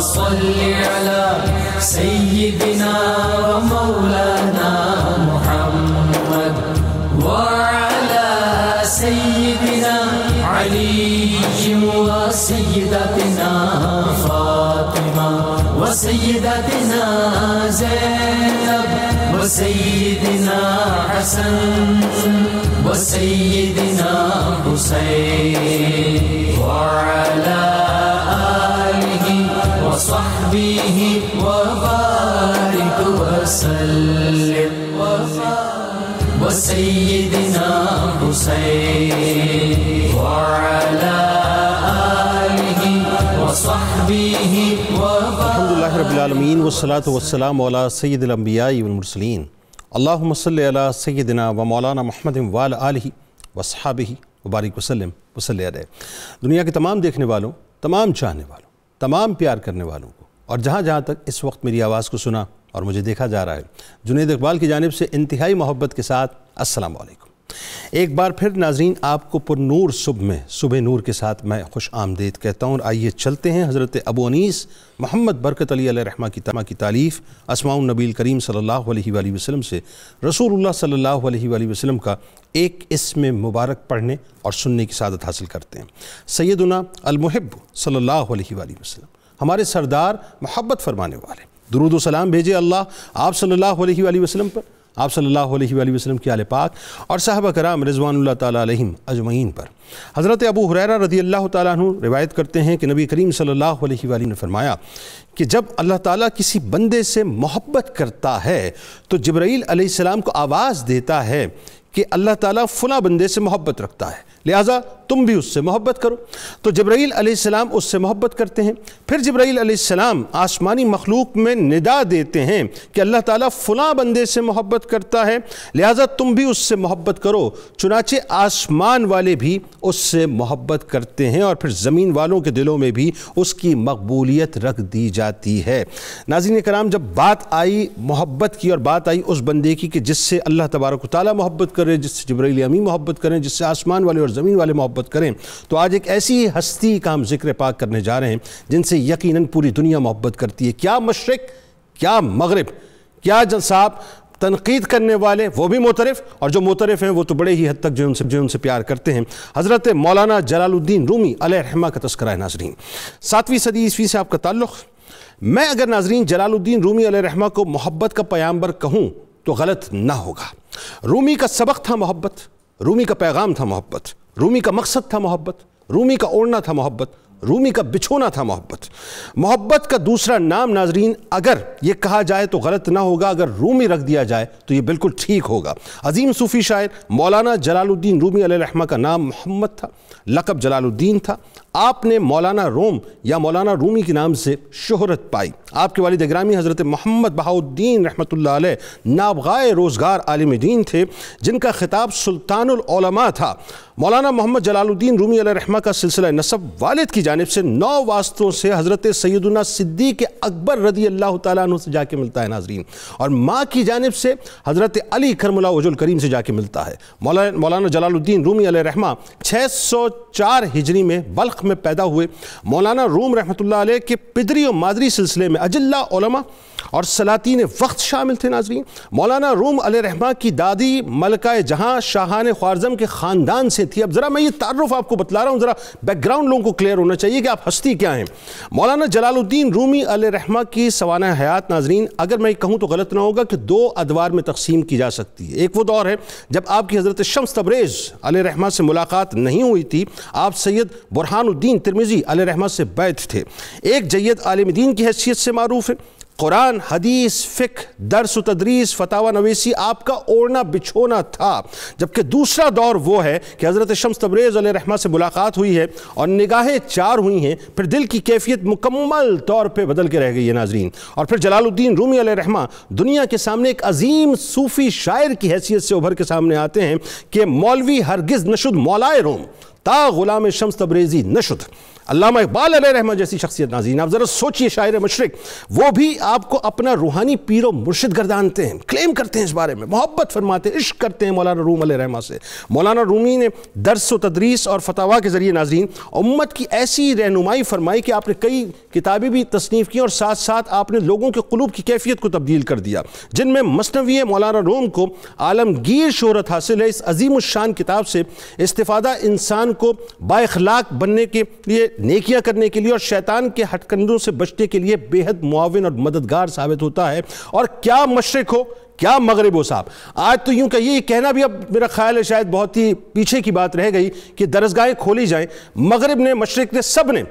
صل على سيدنا ومولانا محمد وعلى سيدنا علي وسيدتنا فاطمة وسيدتنا زينب وسيدنا حسن وسيدنا حسين وعلى آله وصحبه وبارك وسلم وسيدنا حسين وعلى آله وصحبه وبارك. الحمدللہ رب العالمین والصلاة والسلام علی سید الانبیاء والمرسلین. اللہم صلی علی سیدنا و مولانا محمد وعلی آلہ وصحابہ وبارک وسلم وصلی علیہ. دنیا کے تمام دیکھنے والوں، تمام چاہنے والوں، تمام پیار کرنے والوں کو، اور جہاں جہاں تک اس وقت میری آواز کو سنا اور مجھے دیکھا جا رہا ہے، جنید اقبال کی جانب سے انتہائی محبت کے ساتھ السلام علیکم. ایک بار پھر ناظرین آپ کو پر نور صبح میں صبح نور کے ساتھ میں خوش آمدید کہتا ہوں. اور آئیے چلتے ہیں حضرت ابو انیس محمد برکت علی علیہ رحمہ کی تالیف اسماء النبی الکریم صلی اللہ علیہ وآلہ وسلم سے رسول اللہ صلی اللہ علیہ وآلہ وسلم کا ایک اسم مبارک پڑھنے اور سننے کی سعادت حاصل کرتے ہیں. سیدنا المحب صلی اللہ علیہ وآلہ وسلم، ہمارے سردار، محبت فرمانے والے، درود و سلام بھیجے اللہ آپ صلی اللہ علیہ وآلہ وسلم پر، آپ صلی اللہ علیہ وآلہ وسلم کی آل پاک اور صحابہ کرام رضوان اللہ تعالیٰ علیہم اجمعین پر. حضرت ابو ہریرہ رضی اللہ تعالیٰ عنہ روایت کرتے ہیں کہ نبی کریم صلی اللہ علیہ وآلہ نے فرمایا کہ جب اللہ تعالیٰ کسی بندے سے محبت کرتا ہے تو جبرائیل علیہ السلام کو آواز دیتا ہے کہ اللہ تعالیٰ فلاں بندے سے محبت رکھتا ہے، لہٰذا تم بھی اس سے محبت کرو. تو جبرائیل علیہ السلام اس سے محبت کرتے ہیں. پھر جبرائیل علیہ السلام آسمانی مخلوق میں ندا دیتے ہیں کہ اللہ تعالیٰ فلاں بندے سے محبت کرتا ہے، لہٰذا تم بھی اس سے محبت کرو. چنانچہ آسمان والے بھی اس سے محبت کرتے ہیں اور پھر زمین والوں کے دلوں میں بھی اس کی مقبولیت رکھ دی جاتی ہے. ناظرین کرام، جب بات آئی محبت کی اور بات آئی اس بندے کی کہ جس سے اللہ تبارک و تعالیٰ محبت کرے، جس سے جبرائیل امین محبت کریں، جس سے آسمان والے اور زمین والے محبت کریں، تو آج ایک ایسی ہستی کا ہم ذکر پاک کرنے جا رہے ہیں جن سے یقیناً پوری دنیا محبت کرتی ہے. کیا مشرق، کیا مغرب، کیا صاحب تنقید کرنے والے وہ بھی معترف، اور جو معترف ہیں وہ تو بڑے ہی حد تک جو ان سے پیار کرتے ہیں. حضرت مولانا جلال الدین رومی علیہ رحمہ کا تذکرہ ہے. ناظرین 7ویں صدی عیسوی سے آپ کا تعلق. میں اگر ناظرین جلال الدین رومی علیہ رحمہ کو محبت کا پیامبر کہوں تو غلط نہ ہوگا. رومی کا سبق تھا محبت، رومی کا پیغام تھا محبت، رومی کا مقصد تھا محبت، رومی کا اوڑھنا تھا محبت، رومی کا بچھونا تھا محبت. محبت کا دوسرا نام ناظرین اگر یہ کہا جائے تو غلط نہ ہوگا، اگر رومی رکھ دیا جائے تو یہ بالکل ٹھیک ہوگا. عظیم صوفی شاعر مولانا جلال الدین رومی علیہ رحمہ کا نام محمد تھا، لقب جلال الدین تھا. آپ نے مولانا روم یا مولانا رومی کے نام سے شہرت پائی. آپ کے والد گرامی حضرت محمد بہاؤالدین رحمۃ اللہ علیہ نابغائے روزگار عالم دین تھے جن کا خطاب سلطان العلماء تھا. مولانا محمد جلال الدین رومی علیہ رحمہ کا سلسلہ نسب والد کی جانب سے 9 واسطوں سے حضرت سیدنا صدیق اکبر رضی اللہ تعالیٰ عنہ سے جا کے ملتا ہے ناظرین، اور ماں کی جانب سے حضرت علی کرم اللہ وجہ الکریم سے جا کے ملتا ہے. مولانا جلال الدین رومی علیہ رحمہ 604 ہجری میں بلخ میں پیدا ہوئے. مولانا روم رحمۃ اللہ علیہ کے پدری و مادری سلسلے میں اجلہ علماء اور سلاطین وقت شامل تھے. ناظرین مولانا روم علیہ رحمہ کی دادی ملکہ جہاں شاہان خوارزم کے خاندان سے تھی. اب ذرا میں یہ تعارف آپ کو بتلا رہا ہوں، ذرا بیک گراؤنڈ لوگوں کو کلیئر ہونا چاہیے کہ آپ ہستی کیا ہیں. مولانا جلال الدین رومی علیہ رحمہ کی سوانح حیات ناظرین اگر میں کہوں تو غلط نہ ہوگا کہ 2 ادوار میں تقسیم کی جا سکتی ہے. ایک وہ دور ہے جب آپ کی حضرت شمس تبریز علیہ رحمہ سے ملاقات نہیں ہوئی تھی، آپ سید برہان الدین ترمذی علیہ رحمہ سے بیعت تھے. ایک جید عالم دین کی حیثیت سے معروف ہے. قرآن، حدیث، فقہ، درس و تدریس، فتاوی نویسی آپ کا اوڑھنا بچھونا تھا. جبکہ دوسرا دور وہ ہے کہ حضرت شمس تبریز علیہ رحمہ سے ملاقات ہوئی ہے اور نگاہیں 4 ہوئی ہیں، پھر دل کی کیفیت مکمل طور پہ بدل کے رہ گئی ہے ناظرین. اور پھر جلال الدین رومی علیہ رحمہ دنیا کے سامنے ایک عظیم صوفی شاعر کی حیثیت سے ابھر کے سامنے آتے ہیں کہ مولوی ہرگز نشد مولائے روم تا غلام شمس تبریزی نشد. علامہ اقبال علیہ رحمہ جیسی شخصیت ناظرین، آپ ذرا سوچئے، شاعر مشرق، وہ بھی آپ کو اپنا روحانی پیر و مرشد گردانتے ہیں، کلیم کرتے ہیں اس بارے میں، محبت فرماتے ہیں، عشق کرتے ہیں مولانا روم علیہ رحمہ سے۔ مولانا رومی نے درس و تدریس اور فتاوا کے ذریعے ناظرین امت کی ایسی رہنمائی فرمائی کہ آپ نے کئی کتابیں بھی تصنیف کی، اور ساتھ ساتھ آپ نے لوگوں کے قلوب کی کیفیت کو تبدیل کر دیا، جن میں مثنوی مولانا روم کو عالمگیر شہرت حاصل ہے۔ اس عظیم الشان کتاب سے استفادہ انسان کو بااخلاق بننے کے لیے، نیکیاں کرنے کے لیے اور شیطان کے ہٹ کنڈوں سے بچنے کے لیے بے حد معاون اور مددگار ثابت ہوتا ہے۔ اور کیا مشرق ہو کیا مغرب ہو صاحب، آج تو یوں کہ یہ کہنا بھی اب میرا خیال ہے شاید بہت ہی پیچھے کی بات رہ گئی کہ درسگاہیں کھولی جائیں، مغرب نے، مشرق نے، سب نے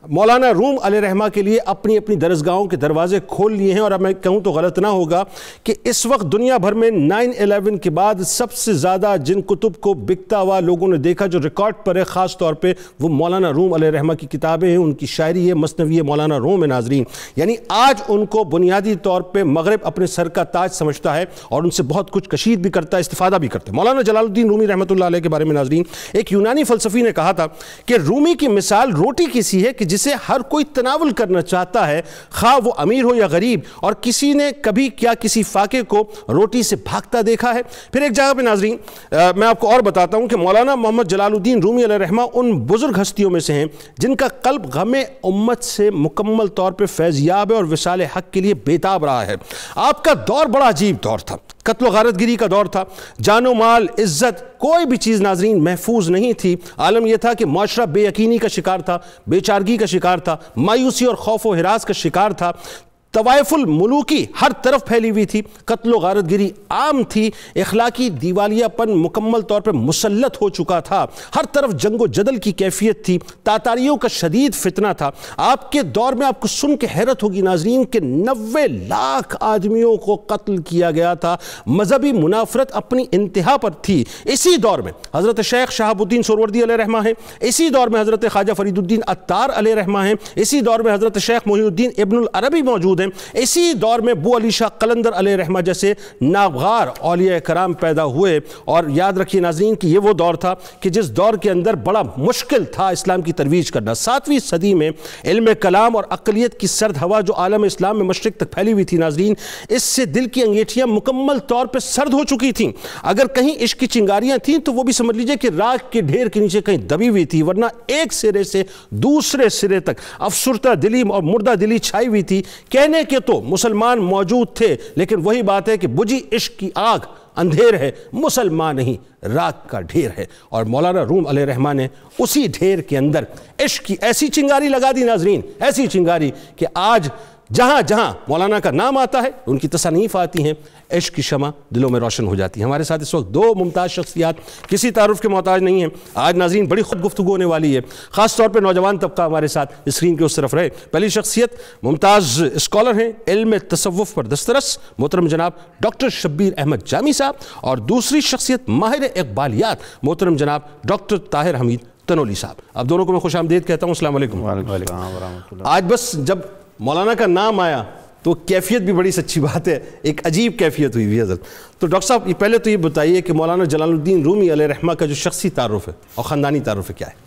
مولانا روم علیہ رحمہ کے لیے اپنی اپنی درسگاہوں کے دروازے کھول لیے ہیں۔ اور اب میں کہوں تو غلط نہ ہوگا کہ اس وقت دنیا بھر میں 9/11 کے بعد سب سے زیادہ جن کتب کو بکتا ہوا لوگوں نے دیکھا، جو ریکارڈ پر ہے، خاص طور پہ وہ مولانا روم علیہ رحمہ کی کتابیں ہیں، ان کی شاعری ہے، مثنوی مولانا روم ہے ناظرین۔ یعنی آج ان کو بنیادی طور پہ مغرب اپنے سر کا تاج سمجھتا ہے اور ان سے بہت کچھ کشید بھی کرتا ہے، استفادہ بھی کرتا ہے۔ مولانا جلال الدین رومی رحمۃ اللہ علیہ کے بارے میں ناظرین ایک یونانی فلسفی نے کہا تھا کہ رومی کی مثال روٹی کی سی ہے کہ جسے ہر کوئی تناول کرنا چاہتا ہے، خواہ وہ امیر ہو یا غریب، اور کسی نے کبھی کیا کسی فاقے کو روٹی سے بھاگتا دیکھا ہے؟ پھر ایک جگہ پہ ناظرین میں آپ کو اور بتاتا ہوں کہ مولانا محمد جلال الدین رومی علیہ رحمہ ان بزرگ ہستیوں میں سے ہیں جن کا قلب غم امت سے مکمل طور پہ فیضیاب ہے اور وصال حق کے لیے بیتاب رہا ہے۔ آپ کا دور بڑا عجیب دور تھا، قتل و غارت گری کا دور تھا، جان و مال، عزت، کوئی بھی چیز ناظرین محفوظ نہیں تھی۔ عالم یہ تھا کہ معاشرہ بے یقینی کا شکار تھا، بے چارگی کا شکار تھا، مایوسی اور خوف و ہراس کا شکار تھا، طوائف الملوکی ہر طرف پھیلی ہوئی تھی، قتل و غارت گری عام تھی، اخلاقی دیوالیہ پن مکمل طور پر مسلط ہو چکا تھا، ہر طرف جنگ و جدل کی کیفیت تھی، تاتاریوں کا شدید فتنہ تھا۔ آپ کے دور میں آپ کو سن کے حیرت ہوگی ناظرین کہ 90 لاکھ آدمیوں کو قتل کیا گیا تھا، مذہبی منافرت اپنی انتہا پر تھی۔ اسی دور میں حضرت شیخ شہاب الدین سہروردی علیہ رحمہ ہیں، اسی دور میں حضرت خواجہ فرید الدین عطار علیہ رحمہ ہیں، اسی دور میں حضرت شیخ محی الدین ابن العربی موجود ہیں، اسی دور میں ابو علی شاہ قلندر علیہ رحمہ جیسے نابغار اولیاء کرام پیدا ہوئے۔ اور یاد رکھیے ناظرین کہ یہ وہ دور تھا کہ جس دور کے اندر بڑا مشکل تھا اسلام کی ترویج کرنا۔ 7ویں صدی میں علم کلام اور عقلیت کی سرد ہوا جو عالم اسلام میں مشرق تک پھیلی ہوئی تھی ناظرین، اس سے دل کی انگیٹھیاں مکمل طور پہ سرد ہو چکی تھیں۔ اگر کہیں عشق کی چنگاریاں تھیں تو وہ بھی سمجھ لیجئے کہ راکھ کے ڈھیر کے نیچے کہیں دبی ہوئی تھی، ورنہ ایک سرے سے دوسرے سرے تک افسردہ دلی اور مردہ دلی چھائی ہوئی تھی۔ کہنے کے تو مسلمان موجود تھے، لیکن وہی بات ہے کہ بجھی عشق کی آگ اندھیر ہے، مسلمان نہیں راکھ کا ڈھیر ہے۔ اور مولانا روم علیہ رحمہ نے اسی ڈھیر کے اندر عشق کی ایسی چنگاری لگا دی ناظرین، ایسی چنگاری کہ آج جہاں جہاں مولانا کا نام آتا ہے، ان کی تصانیف آتی ہیں، عشق کی شمع دلوں میں روشن ہو جاتی ہے۔ ہمارے ساتھ اس وقت 2 ممتاز شخصیات کسی تعارف کے محتاج نہیں ہیں۔ آج ناظرین بڑی خود گفتگو ہونے والی ہے، خاص طور پہ نوجوان طبقہ ہمارے ساتھ اسکرین کے اس طرف رہے۔ پہلی شخصیت ممتاز اسکالر ہیں، علم تصوف پر دسترس، محترم جناب ڈاکٹر شبیر احمد جامی صاحب، اور دوسری شخصیت ماہر اقبالیات، محترم جناب ڈاکٹر طاہر حمید تنولی صاحب۔ اب دونوں کو میں خوش آمدید کہتا ہوں، السلام علیکم۔ آج بس جب مولانا کا نام آیا تو کیفیت بھی بڑی سچی بات ہے، ایک عجیب کیفیت ہوئی حضرت۔ تو ڈاکٹر صاحب پہلے تو یہ بتائیے کہ مولانا جلال الدین رومی علیہ رحمہ کا جو شخصی تعارف ہے اور خاندانی تعارف ہے کیا ہے؟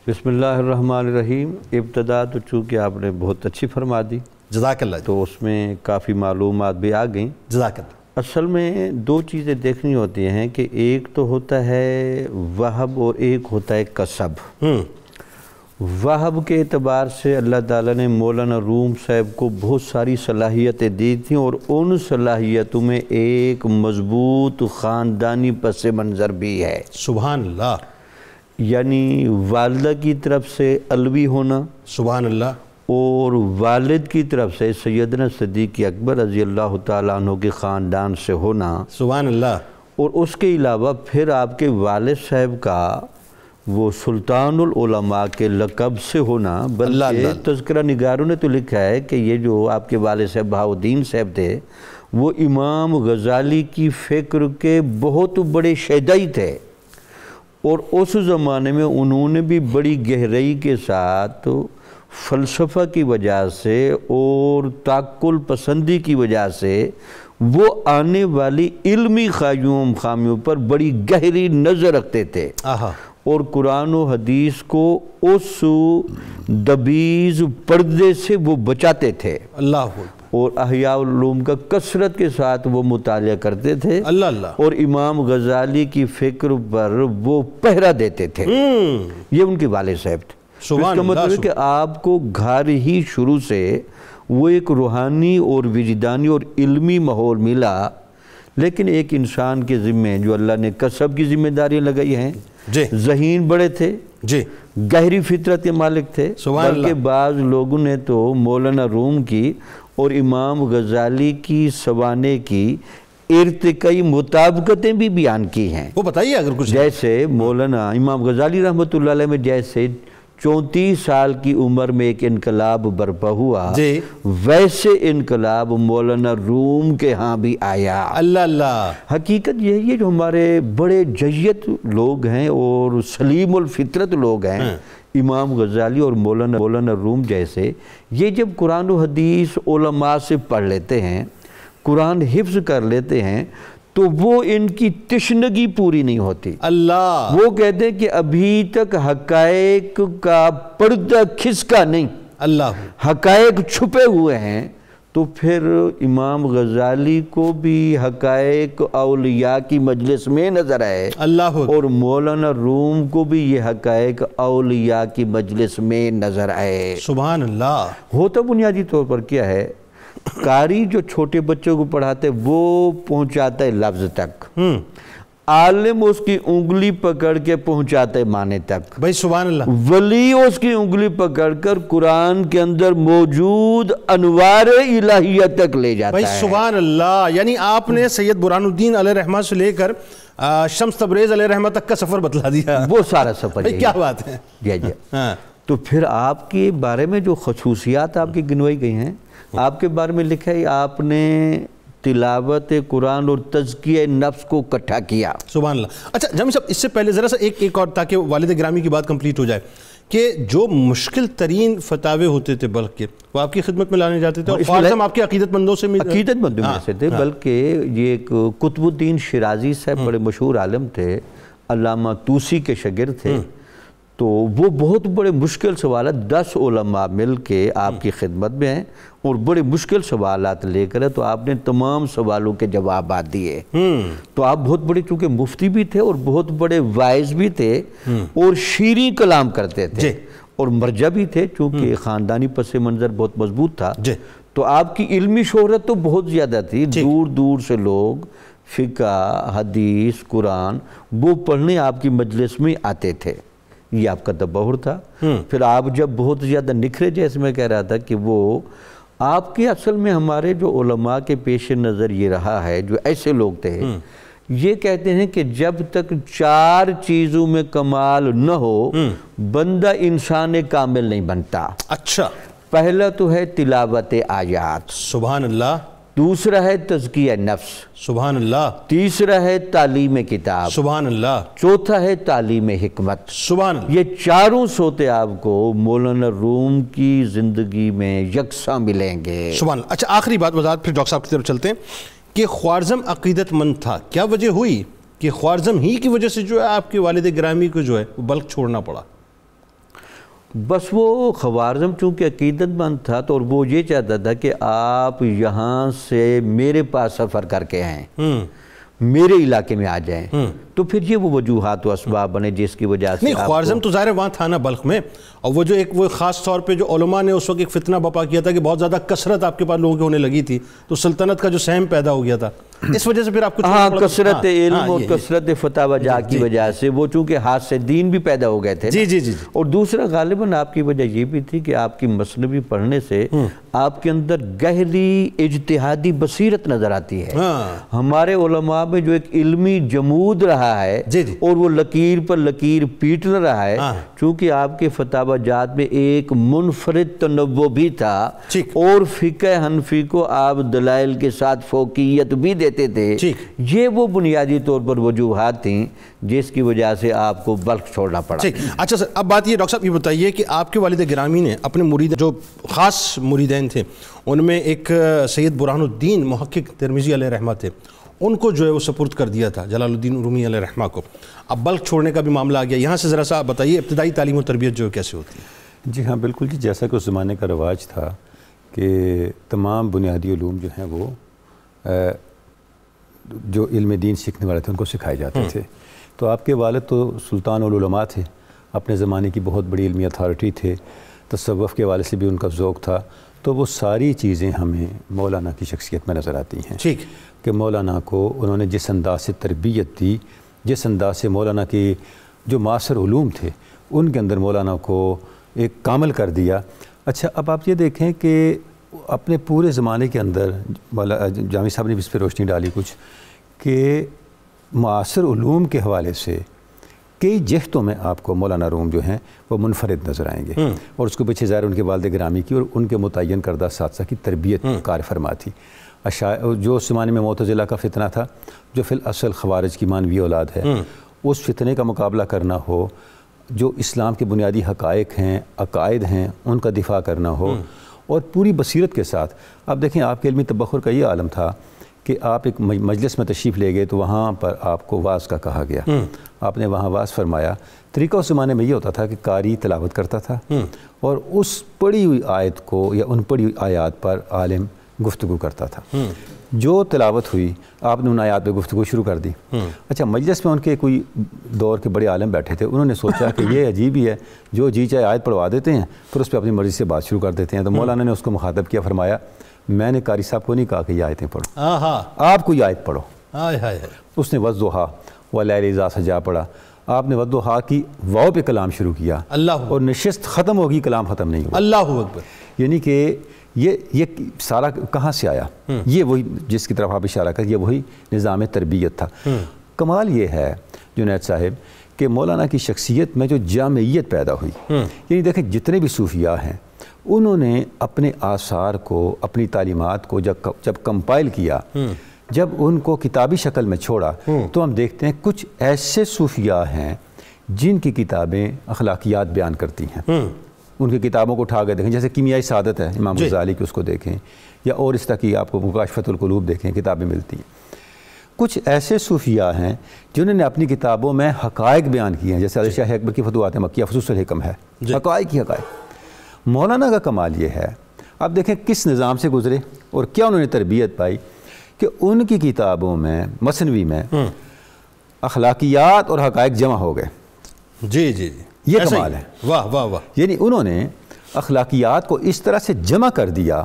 بسم اللہ الرحمن الرحیم۔ ابتدا تو چونکہ آپ نے بہت اچھی فرما دی، جزاک اللہ، تو اس میں کافی معلومات بھی آ گئیں۔ جزاک اللہ۔ اصل میں 2 چیزیں دیکھنی ہوتی ہیں کہ ایک تو ہوتا ہے وہب اور ایک ہوتا ہے کسب۔ وہب کے اعتبار سے اللہ تعالیٰ نے مولانا روم صاحب کو بہت ساری صلاحیتیں دی تھیں، اور ان صلاحیتوں میں ایک مضبوط خاندانی پس منظر بھی ہے۔ سبحان اللہ۔ یعنی والدہ کی طرف سے علوی ہونا، سبحان اللہ، اور والد کی طرف سے سیدنا صدیق اکبر رضی اللہ تعالیٰ عنہ کے خاندان سے ہونا، سبحان اللہ، اور اس کے علاوہ پھر آپ کے والد صاحب کا وہ سلطان العلماء کے لقب سے ہونا۔ بلکہ تذکرہ نگاروں نے تو لکھا ہے کہ یہ جو آپ کے والد صاحب بہاؤالدین صاحب تھے، وہ امام غزالی کی فکر کے بہت بڑے شیدائی تھے، اور اس زمانے میں انہوں نے بھی بڑی گہرائی کے ساتھ فلسفہ کی وجہ سے اور تعقل پسندی کی وجہ سے وہ آنے والی علمی خامیوں پر بڑی گہری نظر رکھتے تھے۔ اور قرآن و حدیث کو اس دبیز پردے سے وہ بچاتے تھے، اللہ اور احیاء العلوم کا کثرت کے ساتھ وہ مطالعہ کرتے تھے، اللہ اللہ، اور امام غزالی کی فکر پر وہ پہرا دیتے تھے۔ یہ ان کے والد صاحب تھے۔ اس سبحان کا مطلب ہے اللہ، کہ آپ کو گھر ہی شروع سے وہ ایک روحانی اور وجدانی اور علمی ماحول ملا، لیکن ایک انسان کے ذمہ جو اللہ نے کسب کی ذمہ داریاں لگائی ہیں، جی ذہین بڑے تھے، جی گہری فطرت کے مالک تھے، سبحان اللہ۔ بلکہ بعض لوگوں نے تو مولانا روم کی اور امام غزالی کی سوانے کی ارتقائی مطابقتیں بھی بیان کی ہیں۔ وہ بتائیے اگر کچھ۔ جیسے مولانا امام غزالی رحمۃ اللہ علیہ میں جیسے 34 سال کی عمر میں ایک انقلاب برپا ہوا، جی ویسے انقلاب مولانا روم کے ہاں بھی آیا۔ اللہ اللہ، حقیقت یہی ہے جو ہمارے بڑے جیت لوگ ہیں اور سلیم الفطرت لوگ ہیں، امام غزالی اور مولانا روم جیسے، یہ جب قرآن و حدیث علماء سے پڑھ لیتے ہیں، قرآن حفظ کر لیتے ہیں، تو وہ ان کی تشنگی پوری نہیں ہوتی۔ اللہ، وہ کہتے ہیں کہ ابھی تک حقائق کا پردہ کھسکا نہیں، اللہ، حقائق چھپے ہوئے ہیں۔ تو پھر امام غزالی کو بھی حقائق اولیاء کی مجلس میں نظر آئے، اللہ، اور مولانا روم کو بھی یہ حقائق اولیاء کی مجلس میں نظر آئے۔ سبحان اللہ۔ ہوتا بنیادی طور پر کیا ہے، قاری جو چھوٹے بچوں کو پڑھاتے وہ پہنچاتا ہے لفظ تک، عالم اس کی انگلی پکڑ کے پہنچاتا ہے معنی تک، بھائی سبحان اللہ، ولی اس کی انگلی پکڑ کر قرآن کے اندر موجود انوار الہیہ تک لے جاتا بھائی ہے۔ سبحان اللہ، یعنی آپ نے سید برہان الدین علیہ رحمہ سے لے کر شمس تبریز علیہ رحمہ تک کا سفر بتلا دیا۔ وہ سارا سفر بھائی کیا بات ہے۔ جی جی۔ ہاں تو پھر آپ کے بارے میں جو خصوصیات آپ کی گنوائی گئی ہیں، آپ کے بارے میں لکھا ہے آپ نے تلاوت قرآن اور تزکیہ نفس کو اکٹھا کیا۔ سبحان اللہ۔ اچھا جامی صاحب، اس سے پہلے ذرا سا ایک اور، تاکہ والد گرامی کی بات کمپلیٹ ہو جائے، کہ جو مشکل ترین فتاوے ہوتے تھے بلخ کے، وہ آپ کی خدمت میں لانے جاتے تھے، اور خوارزم آپ کے عقیدت مندوں سے عقیدت مندوں میں سے تھے، بلکہ یہ ایک قطب الدین شیرازی صاحب بڑے مشہور عالم تھے، علامہ طوسی کے شاگرد تھے، تو وہ بہت بڑے مشکل سوالات 10 علماء مل کے آپ کی خدمت میں ہیں اور بڑے مشکل سوالات لے کر، تو آپ نے تمام سوالوں کے جوابات دیے۔ تو آپ بہت بڑے چونکہ مفتی بھی تھے اور بہت بڑے وائز بھی تھے اور شیریں کلام کرتے تھے، اور مرجع بھی تھے، چونکہ خاندانی پس منظر بہت مضبوط تھا، تو آپ کی علمی شہرت تو بہت زیادہ تھی، دور دور سے لوگ فقہ، حدیث، قرآن وہ پڑھنے آپ کی مجلس میں آتے تھے۔ یہ آپ کا تبہر تھا۔ پھر آپ جب بہت زیادہ نکھرے، جیسے میں کہہ رہا تھا کہ وہ آپ کے اصل میں ہمارے جو علماء کے پیش نظر یہ رہا ہے، جو ایسے لوگ تھے، یہ کہتے ہیں کہ جب تک 4 چیزوں میں کمال نہ ہو بندہ انسان کامل نہیں بنتا۔ اچھا، پہلا تو ہے تلاوت آیات، سبحان اللہ، دوسرا ہے تزکیہ نفس، سبحان اللہ، تیسرا ہے تعلیم کتاب، سبحان اللہ، چوتھا ہے تعلیم حکمت۔ سبحان اللہ۔ یہ چاروں سوتے آپ کو مولانا روم کی زندگی میں یکساں ملیں گے۔ سبحان اللہ۔ اچھا آخری بات وضاحت، پھر ڈاکٹر صاحب کی طرف چلتے ہیں، کہ خوارزم عقیدت مند تھا، کیا وجہ ہوئی کہ خوارزم ہی کی وجہ سے جو ہے آپ کے والد گرامی کو جو ہے وہ بلخ چھوڑنا پڑا؟ بس وہ خوارزم چونکہ عقیدت مند تھا، تو اور وہ یہ چاہتا تھا کہ آپ یہاں سے میرے پاس سفر کر کے آئیں، میرے علاقے میں آ جائیں، تو پھر یہ وہ وجوہات و اسباب بنے جس کی وجہ سے نہیں، خوارزم تو ظاہر وہاں تھا نا بلخ میں، اور وہ جو وہ خاص طور پہ جو علماء نے اس وقت ایک فتنہ بپا کیا تھا کہ بہت زیادہ کثرت آپ کے پاس لوگوں کی ہونے لگی تھی، تو سلطنت کا جو سہم پیدا ہو گیا تھا، اس وجہ سے پھر آپ کو کثرت علم اور کثرت فتاوی جا کی وجہ سے وہ چونکہ ہاتھ سے دین بھی پیدا ہو گئے تھے، اور دوسرا غالباً آپ کی وجہ یہ بھی تھی کہ آپ کی مثنوی پڑھنے سے آپ کے اندر گہری اجتہادی بصیرت نظر آتی ہے۔ ہمارے علماء میں جو ایک علمی جمود رہا ہے اور وہ لکیر پر لکیر پیٹ نہ رہا ہے، چونکہ آپ کے فتاوی جات میں ایک منفرد تنوع بھی تھا، اور فقہ حنفی کو آپ دلائل کے ساتھ فوقیت بھی دیتے تھے، یہ وہ بنیادی طور پر وجوہات تھیں جس کی وجہ سے آپ کو بلخ چھوڑنا پڑا۔ اچھا سر، اب بات یہ ڈاکٹر صاحب یہ بتائیے کہ آپ کے والد گرامی نے اپنے مرید جو خاص مریدین تھے ان میں ایک سید برہان الدین محقق ترمذی علیہ رحمہ تھے، ان کو جو ہے وہ سپرد کر دیا تھا جلال الدین رومی علیہ رحمہ کو. اب بلک چھوڑنے کا بھی معاملہ آ گیا. یہاں سے ذرا سا بتائیے ابتدائی تعلیم و تربیت جو ہے کیسے ہوتی ہے؟ جی ہاں بالکل جی، جیسا کہ اس زمانے کا رواج تھا کہ تمام بنیادی علوم جو ہیں وہ جو علم دین سیکھنے والے تھے ان کو سکھائے جاتے تھے. تو آپ کے والد تو سلطان العلماء تھے، اپنے زمانے کی بہت بڑی علمی اتھارٹی تھے، تصوف کے حوالے سے بھی ان کا ذوق تھا. تو وہ ساری چیزیں ہمیں مولانا کی شخصیت میں نظر آتی ہیں. ٹھیک کہ مولانا کو انہوں نے جس انداز سے تربیت دی، جس انداز سے مولانا کے جو معاصر علوم تھے ان کے اندر مولانا کو ایک کامل کر دیا. اچھا اب آپ یہ دیکھیں کہ اپنے پورے زمانے کے اندر جامی صاحب نے بھی اس پہ روشنی ڈالی کچھ، کہ معاصر علوم کے حوالے سے کئی جہتوں میں آپ کو مولانا روم جو ہیں وہ منفرد نظر آئیں گے. اور اس کے پیچھے ظاہر ان کے والد گرامی کی اور ان کے متعین کردہ اساتذہ کی تربیت کار فرما تھی. جو اس زمانے میں معتزلہ کا فتنہ تھا، جو فی الاصل خوارج کی مانوی اولاد ہے، اس فتنے کا مقابلہ کرنا ہو، جو اسلام کے بنیادی حقائق ہیں، عقائد ہیں، ان کا دفاع کرنا ہو، اور پوری بصیرت کے ساتھ. آپ دیکھیں آپ کے علمی تبخر کا یہ عالم تھا کہ آپ ایک مجلس میں تشریف لے گئے تو وہاں پر آپ کو واعظ کا کہا گیا، آپ نے وہاں واعظ فرمایا. طریقہ اس زمانے میں یہ ہوتا تھا کہ قاری تلاوت کرتا تھا اور اس پڑھی ہوئی آیت کو یا ان پڑھی ہوئی آیات پر عالم گفتگو کرتا تھا. جو تلاوت ہوئی آپ نے ان آیات پہ گفتگو شروع کر دی. اچھا مجلس میں ان کے کوئی دور کے بڑے عالم بیٹھے تھے، انہوں نے سوچا کہ یہ عجیب ہی ہے، جو جی چاہے آیت پڑھوا دیتے ہیں پھر اس پہ اپنی مرضی سے بات شروع کر دیتے ہیں. تو مولانا نے اس کو مخاطب کیا، فرمایا میں نے قاری صاحب کو نہیں کہا کہ یہ آیتیں پڑھو، آپ کو یہ آیت پڑھو. اس نے والضحیٰ واللیل اذا سجا پڑھا، آپ نے والضحیٰ کی واو پہ کلام شروع کیا اور نشست ختم ہوگی، کلام ختم نہیں ہوا. اللہ اکبر. یعنی کہ یہ سارا کہاں سے آیا؟ یہ وہی جس کی طرف آپ اشارہ کر، یہ وہی نظام تربیت تھا. کمال یہ ہے جنید صاحب کہ مولانا کی شخصیت میں جو جامعیت پیدا ہوئی، یعنی دیکھیں جتنے بھی صوفیاء ہیں انہوں نے اپنے آثار کو، اپنی تعلیمات کو جب کمپائل کیا، جب ان کو کتابی شکل میں چھوڑا، تو ہم دیکھتے ہیں کچھ ایسے صوفیاء ہیں جن کی کتابیں اخلاقیات بیان کرتی ہیں. ان کی کتابوں کو اٹھا کے دیکھیں، جیسے کیمیائی سعادت ہے امام غزالی کی، اس کو دیکھیں، یا اور اس طرح کی آپ کو مکاشفۃ القلوب دیکھیں، کتابیں ملتی ہیں. کچھ ایسے صوفیاء ہیں جنہوں نے اپنی کتابوں میں حقائق بیان کیے ہیں، جیسے علی شاہ اکبر کی فتوحات مکیہ فصوص الحکم ہے، حقائق ہی حقائق. مولانا کا کمال یہ ہے، اب دیکھیں کس نظام سے گزرے اور کیا انہوں نے تربیت پائی، کہ ان کی کتابوں میں مثنوی میں اخلاقیات اور حقائق جمع ہو گئے. جی جی جی، یہ کمال ہے. واہ واہ واہ. یعنی انہوں نے اخلاقیات کو اس طرح سے جمع کر دیا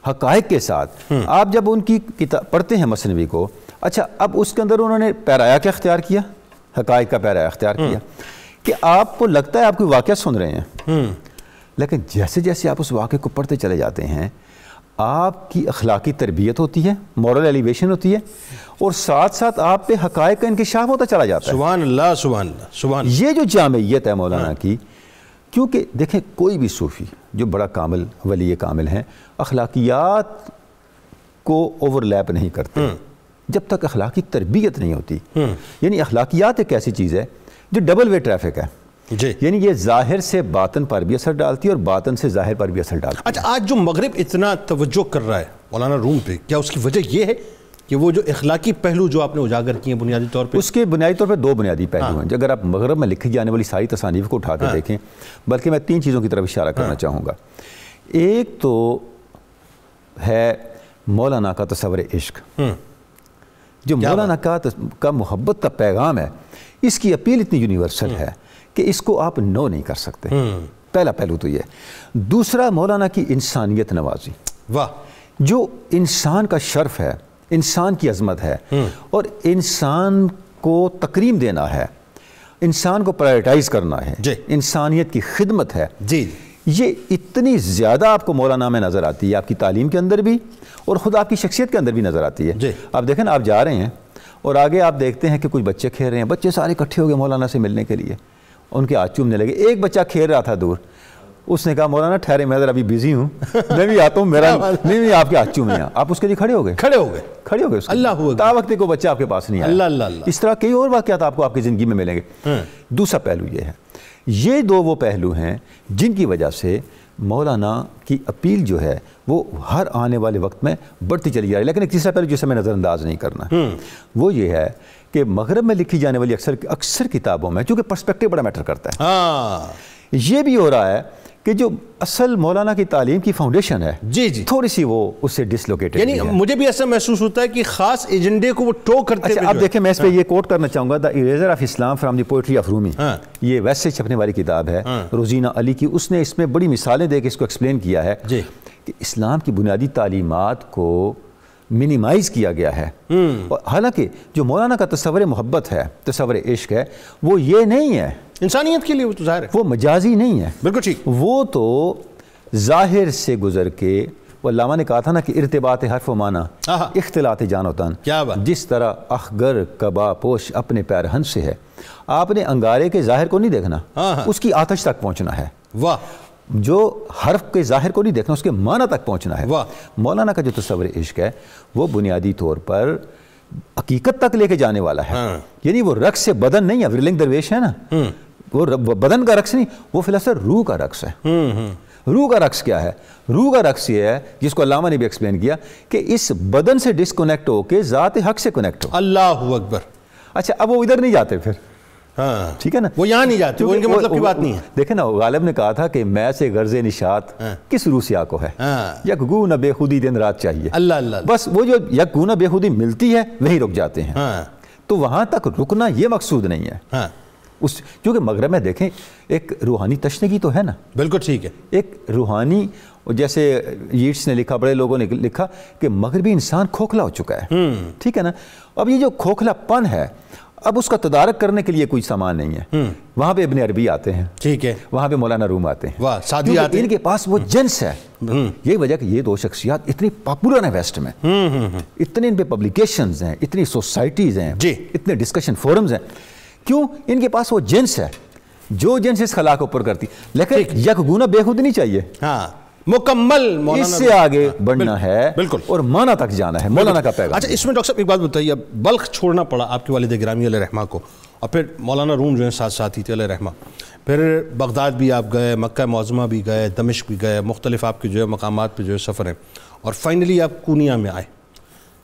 حقائق کے ساتھ. آپ جب ان کی کتاب پڑھتے ہیں مثنوی کو، اچھا اب اس کے اندر انہوں نے پیرایا کیا اختیار کیا، حقائق کا پیرایا اختیار کیا، کہ آپ کو لگتا ہے آپ کوئی واقعہ سن رہے ہیں، لیکن جیسے جیسے آپ اس واقعے کو پڑھتے چلے جاتے ہیں آپ کی اخلاقی تربیت ہوتی ہے، مورل ایلیویشن ہوتی ہے، اور ساتھ ساتھ آپ پہ حقائق کا انکشاف ہوتا چلا جاتا ہے. سبحان اللہ سبحان اللہ سبحان اللہ. یہ جو جامعیت ہے مولانا کی، کیونکہ دیکھیں کوئی بھی صوفی جو بڑا کامل ولی کامل ہیں اخلاقیات کو اوور لیپ نہیں کرتے جب تک اخلاقی تربیت نہیں ہوتی. یعنی اخلاقیات ایک ایسی چیز ہے جو ڈبل وے ٹریفک ہے. جی. یعنی یہ ظاہر سے باطن پر بھی اثر ڈالتی ہے اور باطن سے ظاہر پر بھی اثر ڈالتی ہے. اچھا آج جو مغرب اتنا توجہ کر رہا ہے مولانا روم پہ، کیا اس کی وجہ یہ ہے کہ وہ جو اخلاقی پہلو جو آپ نے اجاگر کیے ہیں بنیادی طور پہ؟ اس کے بنیادی طور پہ دو بنیادی پہلو ہیں. اگر آپ مغرب میں لکھی جانے والی ساری تصانیف کو اٹھا کے دیکھیں، بلکہ میں 3 چیزوں کی طرف اشارہ کرنا چاہوں گا. ایک تو ہے مولانا کا تصور عشق، جو مولانا کا محبت کا پیغام ہے، اس کی اپیل اتنی یونیورسل ہے کہ اس کو آپ نو نہیں کر سکتے. پہلا پہلو تو یہ. دوسرا مولانا کی انسانیت نوازی، واہ، جو انسان کا شرف ہے، انسان کی عظمت ہے، اور انسان کو تکریم دینا ہے، انسان کو پرائرٹائز کرنا ہے، انسانیت کی خدمت ہے. جی، یہ اتنی زیادہ آپ کو مولانا میں نظر آتی ہے، آپ کی تعلیم کے اندر بھی اور خود آپ کی شخصیت کے اندر بھی نظر آتی ہے. آپ دیکھیں نا، آپ جا رہے ہیں اور آگے آپ دیکھتے ہیں کہ کچھ بچے کھیل رہے ہیں، بچے سارے اکٹھے ہو گئے مولانا سے ملنے کے لیے، ان کے ہاتھ چومنے لگے. ایک بچہ کھیل رہا تھا دور، اس نے کہا مولانا ٹھہرے، میں ذرا ابھی بزی ہوں، میں بھی آتا ہوں، میرا نہیں آپ کے ہاتھ چومے ہیں. آپ اس کے لیے کھڑے ہو گئے. اللہ تا وقت کو بچہ آپ کے پاس نہیں آیا. اس طرح کئی اور واقعات آپ کو آپ کی زندگی میں ملیں گے. دوسرا پہلو یہ ہے، یہ دو وہ پہلو ہیں جن کی وجہ سے مولانا کی اپیل جو ہے وہ ہر آنے والے وقت میں بڑھتی چلی جا رہی ہے. لیکن ایک تیسرا پہلو جسے میں نظر انداز نہیں کرنا وہ یہ ہے کہ مغرب میں لکھی جانے والی اکثر کتابوں میں چونکہ پرسپیکٹو بڑا میٹر کرتا ہے, یہ بھی ہو رہا ہے کہ جو اصل مولانا کی تعلیم کی فاؤنڈیشن ہے جی جی تھوڑی سی وہ اس سے ڈسلوکیٹڈ, یعنی مجھے بھی ایسا محسوس ہوتا ہے کہ خاص ایجنڈے کو وہ ٹو کرتے اچھا اب دیکھیں میں اس پہ یہ کوٹ کرنا چاہوں گا, دا اریزر of Islam from the poetry of Rumi, یہ ویسے چھپنے والی کتاب ہے روزینہ علی کی. اس نے اس میں بڑی مثالیں دے کے اس کو ایکسپلین کیا ہے کہ اسلام کی بنیادی تعلیمات کو منیمائز کیا گیا ہے. حالانکہ جو مولانا کا تصور محبت ہے, تصور عشق ہے, وہ یہ نہیں ہے انسانیت کے لیے, وہ تو ظاہر ہے وہ مجازی نہیں ہے. بالکل ٹھیک. وہ تو ظاہر سے گزر کے, وہ علامہ نے کہا تھا نا کہ ارتباط حرف و معنی اختلاط جان و تن, جس طرح اخگر کبا پوش اپنے پیرہن سے ہے, آپ نے انگارے کے ظاہر کو نہیں دیکھنا, اس کی آتش تک پہنچنا ہے. واہ. جو حرف کے ظاہر کو نہیں دیکھنا, اس کے معنی تک پہنچنا ہے. مولانا کا جو تصور عشق ہے وہ بنیادی طور پر حقیقت تک لے کے جانے والا ہے. یعنی وہ رقص سے بدن نہیں ہے, ورلنگ درویش ہے نا, وہ بدن کا رقص نہیں, وہ فی الحال روح کا رقص ہے. روح کا رقص کیا ہے؟ روح کا رقص یہ ہے جس کو علامہ نے بھی ایکسپلین کیا کہ اس بدن سے ڈسکنیکٹ ہو کے ذات حق سے کنیکٹ ہو. اللہ اکبر. اچھا اب وہ ادھر نہیں جاتے پھر, ٹھیک ہے نا, وہ یہاں نہیں جاتے, وہ ان کے مطلب کی بات نہیں ہے. دیکھیں نا, غالب نے کہا تھا کہ میں سے غرض نشاط کس روسیا کو ہے, یک گونہ بے خودی دن رات چاہیے. اللہ اللہ. بس وہ جو یک گونہ بے خودی ملتی ہے وہیں رک جاتے ہیں. تو وہاں تک رکنا یہ مقصود نہیں ہے. کیونکہ مغرب میں دیکھیں ایک روحانی تشنگی تو ہے نا. بالکل ٹھیک ہے. ایک روحانی, جیسے ییٹس نے لکھا, بڑے لوگوں نے لکھا کہ مغربی انسان کھوکھلا ہو چکا ہے, ٹھیک ہے نا. اب یہ جو کھوکھلا پن ہے, اب اس کا تدارک کرنے کے لیے کوئی سامان نہیں ہے. وہاں پہ ابن عربی آتے ہیں, ٹھیک ہے, وہاں پہ مولانا روم آتے ہیں, سعدی آتے ہیں, ان کے پاس وہ جنس ہے. یہی وجہ کہ یہ دو شخصیات اتنی پاپولر ہیں ویسٹ میں, اتنے ان پہ پبلیکیشنز ہیں, اتنی سوسائٹیز ہیں, اتنے ڈسکشن فورمز ہیں. کیوں؟ ان کے پاس وہ جنس ہے جو جنس اس خلا کو پر کرتی. لیکن یک گونہ بے خود نہیں چاہیے, مکمل اس سے آگے بڑھنا ہے اور معنی تک جانا ہے, مولانا کا پیغام. اچھا اس میں ڈاکٹر صاحب ایک بات بتائیے, اب بلخ چھوڑنا پڑا آپ کے والد گرامی علیہ رحمہ کو, اور پھر مولانا روم جو ہیں ساتھ ساتھی تھے علیہ رحمہ, پھر بغداد بھی آپ گئے, مکہ معظمہ بھی گئے, دمشق بھی گئے, مختلف آپ کے جو ہے مقامات پہ جو ہے سفر ہیں, اور فائنلی آپ کونیا میں آئے.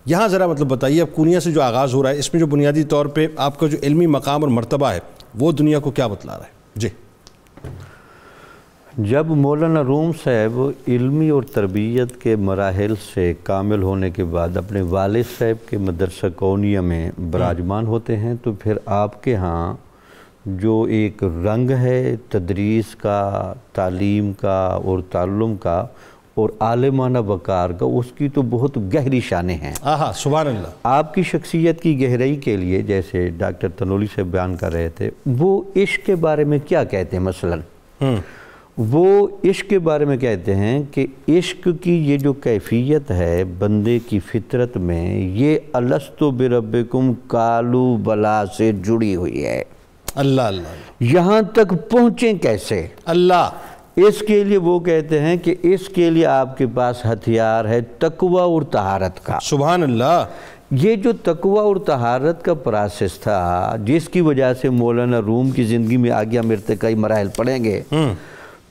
یہاں ذرا مطلب بتائیے, اب کونیا سے جو آغاز ہو رہا ہے, اس میں جو بنیادی طور پہ آپ کا جو علمی مقام اور مرتبہ ہے وہ دنیا کو کیا بتلا رہا ہے؟ جی. جب مولانا روم صاحب علمی اور تربیت کے مراحل سے کامل ہونے کے بعد اپنے والد صاحب کے مدرسہ کونیا میں براجمان ہوتے ہیں, تو پھر آپ کے ہاں جو ایک رنگ ہے تدریس کا, تعلیم کا اور تعلم کا اور عالمانہ وقار کا, اس کی تو بہت گہری شانیں ہیں. سبحان اللہ. آپ کی شخصیت کی گہرائی کے لیے جیسے ڈاکٹر تنولی سے بیان کر رہے تھے, وہ عشق کے بارے میں کیا کہتے ہیں؟ مثلاً وہ عشق کے بارے میں کہتے ہیں کہ عشق کی یہ جو کیفیت ہے بندے کی فطرت میں, یہ الستو بربکم قالو بلا سے جڑی ہوئی ہے. اللہ اللہ. یہاں تک پہنچیں کیسے؟ اللہ. اس کے لیے وہ کہتے ہیں کہ اس کے لیے آپ کے پاس ہتھیار ہے تقوی اور طہارت کا. سبحان اللہ. یہ جو تقوی اور طہارت کا پروسیس تھا, جس کی وجہ سے مولانا روم کی زندگی میں آگے ہم ارتقائی مراحل پڑھیں گے,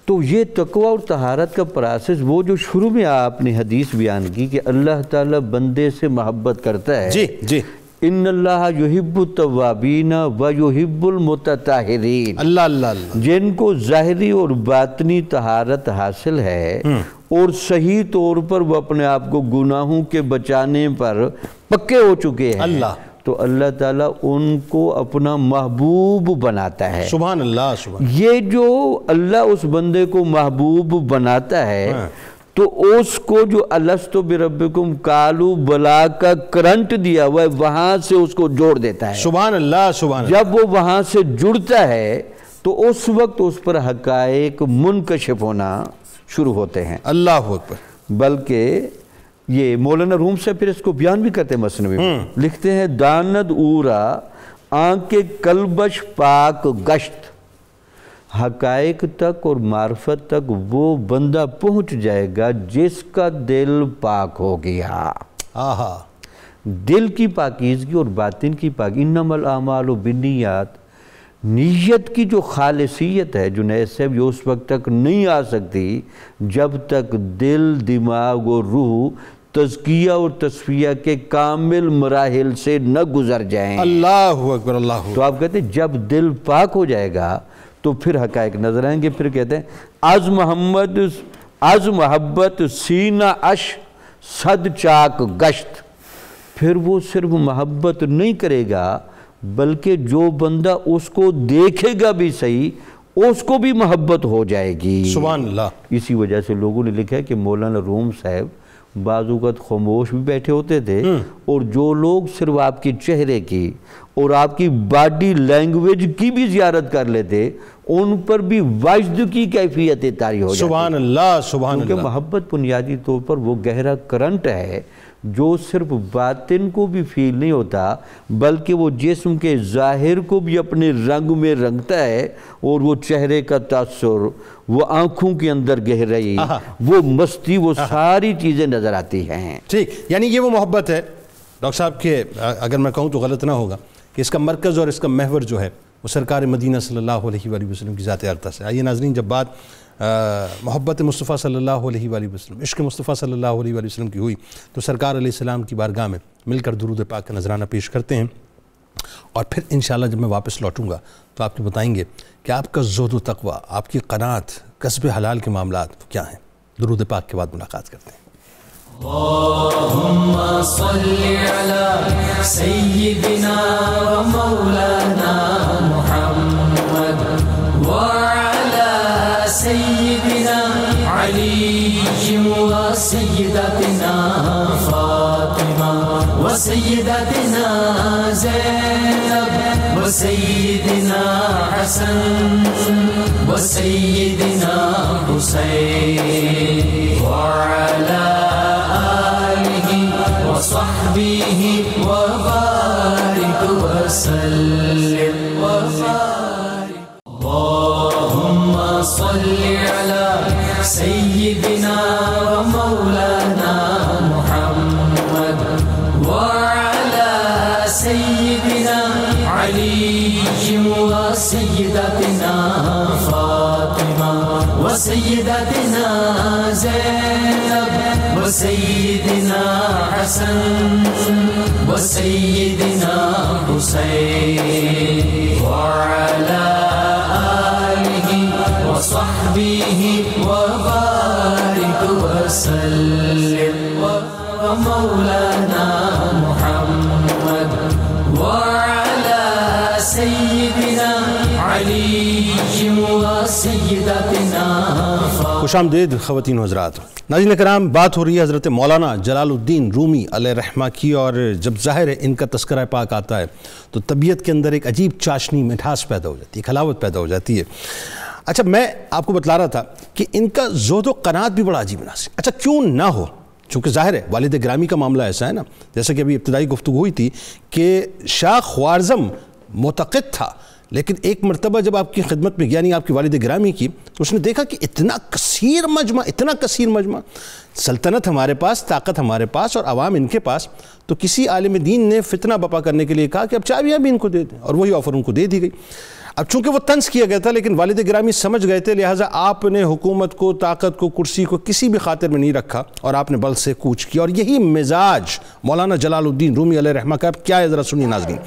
تو یہ تقوی اور طہارت کا پروسیس, وہ جو شروع میں آپ نے حدیث بیان کی کہ اللہ تعالیٰ بندے سے محبت کرتا ہے, جی جی, ان اللہ یحب التوابین و یحب المتطہرین. اللہ اللہ اللہ. جن کو ظاہری اور باطنی طہارت حاصل ہے اور صحیح طور پر وہ اپنے آپ کو گناہوں کے بچانے پر پکے ہو چکے ہیں, اللہ, تو اللہ تعالیٰ ان کو اپنا محبوب بناتا ہے. سبحان اللہ. سبحان. یہ جو اللہ اس بندے کو محبوب بناتا ہے, تو اس کو جو الستو بربکم قالو بلا کا کرنٹ دیا ہوا ہے, وہاں سے اس کو جوڑ دیتا ہے. سبحان اللہ. سبحان. جب وہ وہاں سے جڑتا ہے تو اس وقت اس پر حقائق منکشف ہونا شروع ہوتے ہیں. اللہ اکبر. بلکہ یہ مولانا روم سے پھر اس کو بیان بھی کرتے ہیں مثنوی میں, لکھتے ہیں داند اورا آنکھ کلبش پاک گشت, حقائق تک اور معرفت تک وہ بندہ پہنچ جائے گا جس کا دل پاک ہو گیا. دل کی پاکیزگی اور باطن کی پاکی, انما الاعمال بالنیات, نیت کی جو خالصیت ہے جنید صاحب، یہ اس وقت تک نہیں آ سکتی جب تک دل، دماغ اور روح تزکیہ اور تصفیہ کے کامل مراحل سے نہ گزر جائیں۔ اللہ اکبر، اللہ۔ تو آپ کہتے ہیں جب دل پاک ہو جائے گا تو پھر حقائق نظر آئیں گے۔ پھر کہتے ہیں از محبت سینہ اش صد چاک گشت، پھر وہ صرف محبت نہیں کرے گا بلکہ جو بندہ اس کو دیکھے گا بھی صحیح، اس کو بھی محبت ہو جائے گی۔ سبحان اللہ۔ اسی وجہ سے لوگوں نے لکھا ہے کہ مولانا روم صاحب بعض اوقات خاموش بھی بیٹھے ہوتے تھے، اور جو لوگ صرف آپ کے چہرے کی اور آپ کی باڈی لینگویج کی بھی زیارت کر لیتے، ان پر بھی وجد کی کیفیت طاری ہو جاتی۔ سبحان اللہ، سبحان کیونکہ اللہ۔ محبت بنیادی طور پر وہ گہرا کرنٹ ہے جو صرف باطن کو بھی فیل نہیں ہوتا بلکہ وہ جسم کے ظاہر کو بھی اپنے رنگ میں رنگتا ہے، اور وہ چہرے کا تاثر، وہ آنکھوں کے اندر گہرائی، وہ مستی، وہ ساری چیزیں نظر آتی ہیں۔ ٹھیک، یعنی یہ وہ محبت ہے ڈاکٹر صاحب کہ اگر میں کہوں تو غلط نہ ہوگا کہ اس کا مرکز اور اس کا محور جو ہے وہ سرکار مدینہ صلی اللہ علیہ وآلہ وسلم کی ذات اقدس ہے۔ آئیے ناظرین، جب بات محبت مصطفیٰ صلی اللہ علیہ وآلہ وسلم، عشق مصطفیٰ صلی اللہ علیہ وآلہ وسلم کی ہوئی تو سرکار علیہ السلام کی بارگاہ میں مل کر درود پاک کا نذرانہ پیش کرتے ہیں، اور پھر انشاءاللہ جب میں واپس لوٹوں گا تو آپ کو بتائیں گے کہ آپ کا زہد و تقوی، آپ کی قناعت، کسب حلال کے معاملات کیا ہیں۔ درود پاک کے بعد ملاقات کرتے ہیں۔ اللهم صل على سيدنا ومولانا محمد وعلى سيدنا علي وسيدتنا فاطمة وسيدتنا زينب وسيدنا حسن وسيدنا حسين وعلى وصحبه وبارك وسلم وبارك۔ اللهم صل على سيدنا ومولانا محمد وعلى سيدنا علي وسيدتنا فاطمة وسيدتنا زينب وسيدنا حسن وسيدنا حسين وعلى آله وصحبه وبارك وسلم ومولانا محمد وعلى سيدنا علي وسيدتنا خوش آمدید خواتین و حضرات۔ ناظرین کرام، بات ہو رہی ہے حضرت مولانا جلال الدین رومی علیہ رحمہ کی، اور جب ظاہر ہے ان کا تذکرہ پاک آتا ہے تو طبیعت کے اندر ایک عجیب چاشنی، مٹھاس پیدا ہو جاتی ہے، ایک حلاوت پیدا ہو جاتی ہے۔ اچھا، میں آپ کو بتلا رہا تھا کہ ان کا زہد و قناعت بھی بڑا عجیب ناس ہے۔ اچھا، کیوں نہ ہو؟ چونکہ ظاہر ہے والد گرامی کا معاملہ ایسا ہے نا، جیسا کہ ابھی ابتدائی گفتگو ہوئی تھی کہ شاہ خوارزم معتقد تھا، لیکن ایک مرتبہ جب آپ کی خدمت میں گیا، یعنی آپ کی والد گرامی کی، تو اس نے دیکھا کہ اتنا کثیر مجمع، سلطنت ہمارے پاس، طاقت ہمارے پاس اور عوام ان کے پاس، تو کسی عالم دین نے فتنہ بپا کرنے کے لیے کہا کہ اب چابیاں بھی ان کو دے دیں، اور وہی آفر ان کو دے دی گئی۔ اب چونکہ وہ طنز کیا گیا تھا، لیکن والد گرامی سمجھ گئے تھے، لہٰذا آپ نے حکومت کو، طاقت کو، کرسی کو کسی بھی خاطر میں نہیں رکھا، اور آپ نے بل سے کوچ کیا۔ اور یہی مزاج مولانا جلال الدین رومی علیہ رحمہ کا کیا ہے، ذرا سنیے ناظرین،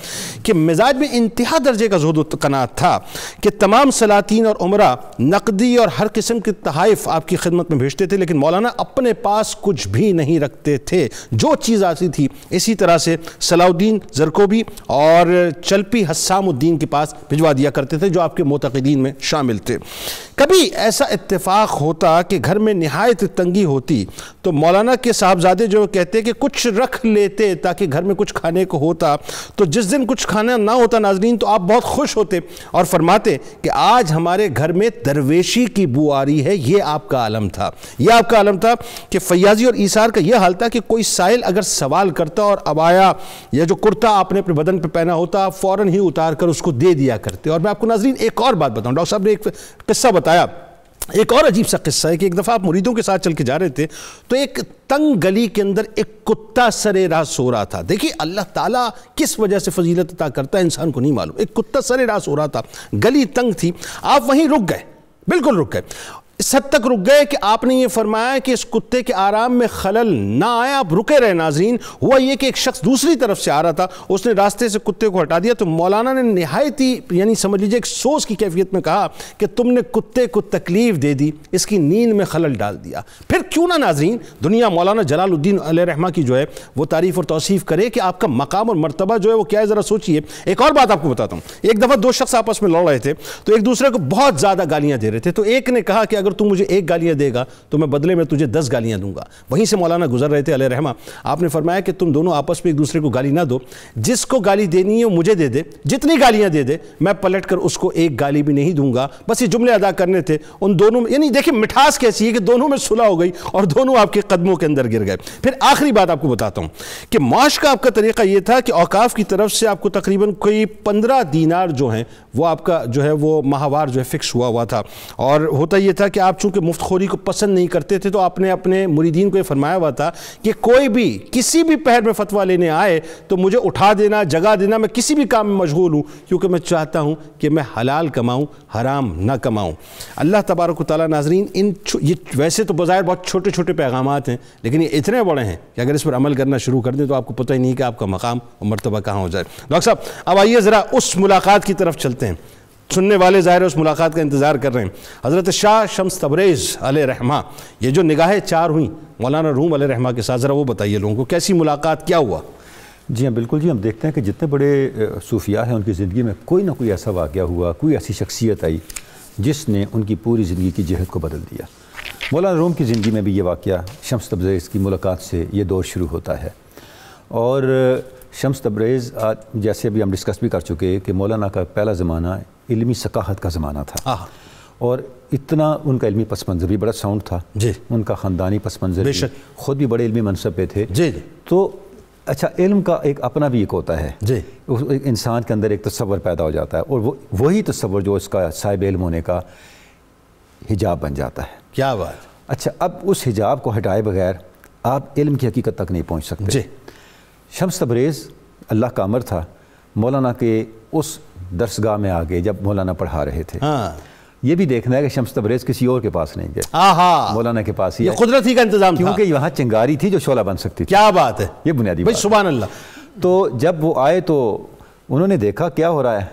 کہ مزاج میں انتہا درجے کا زہد و قناعت تھا کہ تمام سلاطین اور عمرہ نقدی اور ہر قسم کے تحائف آپ کی خدمت میں بھیجتے تھے، لیکن مولانا اپنے پاس کچھ بھی نہیں رکھتے تھے، جو چیز آتی تھی اسی طرح سے صلاح الدین زرکوبی اور چلپی حسام الدین کے پاس بھجوا دیا کرتے تھے، جو آپ کے معتقدین میں شامل تھے۔ کبھی ایسا اتفاق ہوتا کہ گھر میں نہایت تنگی ہوتی تو مولانا کے صاحبزادے جو کہتے کہ کچھ رکھ لیتے تاکہ گھر میں کچھ کھانے کو ہوتا، تو جس دن کچھ کھانا نہ ہوتا ناظرین تو آپ بہت خوش ہوتے اور فرماتے کہ آج ہمارے گھر میں درویشی کی بو آ رہی ہے۔ یہ آپ کا عالم تھا، یہ آپ کا عالم تھا کہ فیاضی اور ایثار کا یہ حال تھا کہ کوئی سائل اگر سوال کرتا اور عبایا یا جو کرتا آپ نے اپنے بدن پہ پہنا ہوتا، آپ فوراً ہی اتار کر اس کو دے دیا کرتے۔ اور میں آپ کو ناظرین ایک اور بات بتاؤں، ڈاکٹر صاحب نے ایک قصہ بتایا ایک اور عجیب سا قصہ ہے کہ ایک دفعہ آپ مریدوں کے ساتھ چل کے جا رہے تھے تو ایک تنگ گلی کے اندر ایک کتا سرے راہ سو رہا تھا. دیکھیے اللہ تعالیٰ کس وجہ سے فضیلت عطا کرتا ہے انسان کو نہیں معلوم. ایک کتا سرے راہ سو رہا تھا, گلی تنگ تھی, آپ وہیں رک گئے, بالکل رک گئے. اس حد تک رک گئے کہ آپ نے یہ فرمایا کہ اس کتے کے آرام میں خلل نہ آیا, آپ رکے رہے. ناظرین, ہوا یہ کہ ایک شخص دوسری طرف سے آ رہا تھا, اس نے راستے سے کتے کو ہٹا دیا. تو مولانا نے نہایت ہی یعنی سمجھ لیجیے ایک سوز کی کیفیت میں کہا کہ تم نے کتے کو تکلیف دے دی, اس کی نیند میں خلل ڈال دیا. پھر کیوں نہ ناظرین دنیا مولانا جلال الدین علیہ رحمہ کی جو ہے وہ تعریف اور توصیف کرے کہ آپ کا مقام اور مرتبہ جو ہے وہ کیا ہے, ذرا سوچئے. ایک اور بات آپ کو بتاتا ہوں. ایک دفعہ دو شخص آپس میں لڑ رہے تھے تو ایک دوسرے کو بہت زیادہ گالیاں دے رہے تھے. تو ایک نے کہا کہ اگر تم مجھے ایک گالیاں دے گا تو میں بدلے میں تجھے 10 گالیاں دوں گا. وہیں سے مولانا گزر رہے تھے علیہ رحمہ. آپ نے فرمایا کہ تم دونوں آپس میں ایک دوسرے کو گالی نہ دو, جس کو گالی دینی ہے وہ مجھے دے دے, جتنی گالیاں دے دے میں پلٹ کر اس کو ایک گالی بھی نہیں دوں گا. بس یہ جملے ادا کرنے تھے ان دونوں میں. یعنی دیکھیں مٹھاس کیسی ہے کہ دونوں میں صلح ہو گئی اور دونوں آپ کے قدموں کے اندر گر گئے. پھر آخری بات آپ کو بتاتا ہوں کہ معاش کا آپ کا طریقہ یہ تھا کہ اوقاف کی طرف سے آپ کو تقریباً کوئی 15 دینار جو ہیں وہ آپ کا جو ہے وہ ماہوار جو ہے فکس ہوا تھا. اور ہوتا یہ تھا کہ آپ چونکہ مفت خوری کو پسند نہیں کرتے تھے تو آپ نے اپنے مریدین کو یہ فرمایا ہوا تھا کہ کوئی بھی کسی بھی پہر میں فتویٰ لینے آئے تو مجھے اٹھا دینا, جگہ دینا, میں کسی بھی کام میں مشغول ہوں کیونکہ میں چاہتا ہوں کہ میں حلال کماؤں, حرام نہ کماؤں. اللہ تبارک و تعالیٰ ناظرین یہ ویسے تو بظاہر بہت چھوٹے چھوٹے پیغامات ہیں لیکن یہ اتنے بڑے ہیں کہ اگر اس پر عمل کرنا شروع کر دیں تو آپ کو پتہ ہی نہیں کہ آپ کا مقام اور مرتبہ کہاں ہو جائے. ڈاکٹر صاحب اب آئیے ذرا اس ملاقات کی طرف چلتے ہیں. سننے والے ظاہر اس ملاقات کا انتظار کر رہے ہیں. حضرت شاہ شمس تبریز علیہ رحمہ, یہ جو نگاہیں 4 ہوئیں مولانا روم علیہ رحمہ کے ساتھ, ذرا وہ بتائیے لوگوں کو کیسی ملاقات, کیا ہوا؟ جی ہاں بالکل. جی ہم دیکھتے ہیں کہ جتنے بڑے صوفیاء ہیں ان کی زندگی میں کوئی نہ کوئی ایسا واقعہ ہوا, کوئی ایسی شخصیت آئی جس نے ان کی پوری زندگی کی جہت کو بدل دیا. مولانا روم کی زندگی میں بھی یہ واقعہ شمس تبریز کی ملاقات سے یہ دور شروع ہوتا ہے. اور شمس تبریز جیسے ابھی ہم ڈسکس بھی کر چکے کہ مولانا کا پہلا زمانہ علمی ثقافت کا زمانہ تھا اور اتنا ان کا علمی پس منظر بھی بڑا ساؤنڈ تھا. جی ان کا خاندانی پس منظر بھی, خود بھی بڑے علمی منصب پہ تھے. جی تو اچھا علم کا ایک اپنا بھی ایک ہوتا ہے. جی انسان کے اندر ایک تصور پیدا ہو جاتا ہے اور وہی تصور جو اس کا صاحب علم ہونے کا حجاب بن جاتا ہے. کیا بات. اچھا اب اس حجاب کو ہٹائے بغیر آپ علم کی حقیقت تک نہیں پہنچ سکتے. جی شمس تبریز اللہ کا امر تھا مولانا کے اس درسگاہ میں آگے جب مولانا پڑھا رہے تھے. یہ بھی دیکھنا ہے کہ شمس تبریز کسی اور کے پاس نہیں گئے, مولانا کے پاس ہی. یہ قدرت ہی کا انتظام تھا کیونکہ یہاں چنگاری تھی جو شعلہ بن سکتی تھی. کیا بات ہے, یہ بنیادی بات. سبحان اللہ. تو جب وہ آئے تو انہوں نے دیکھا کیا ہو رہا ہے,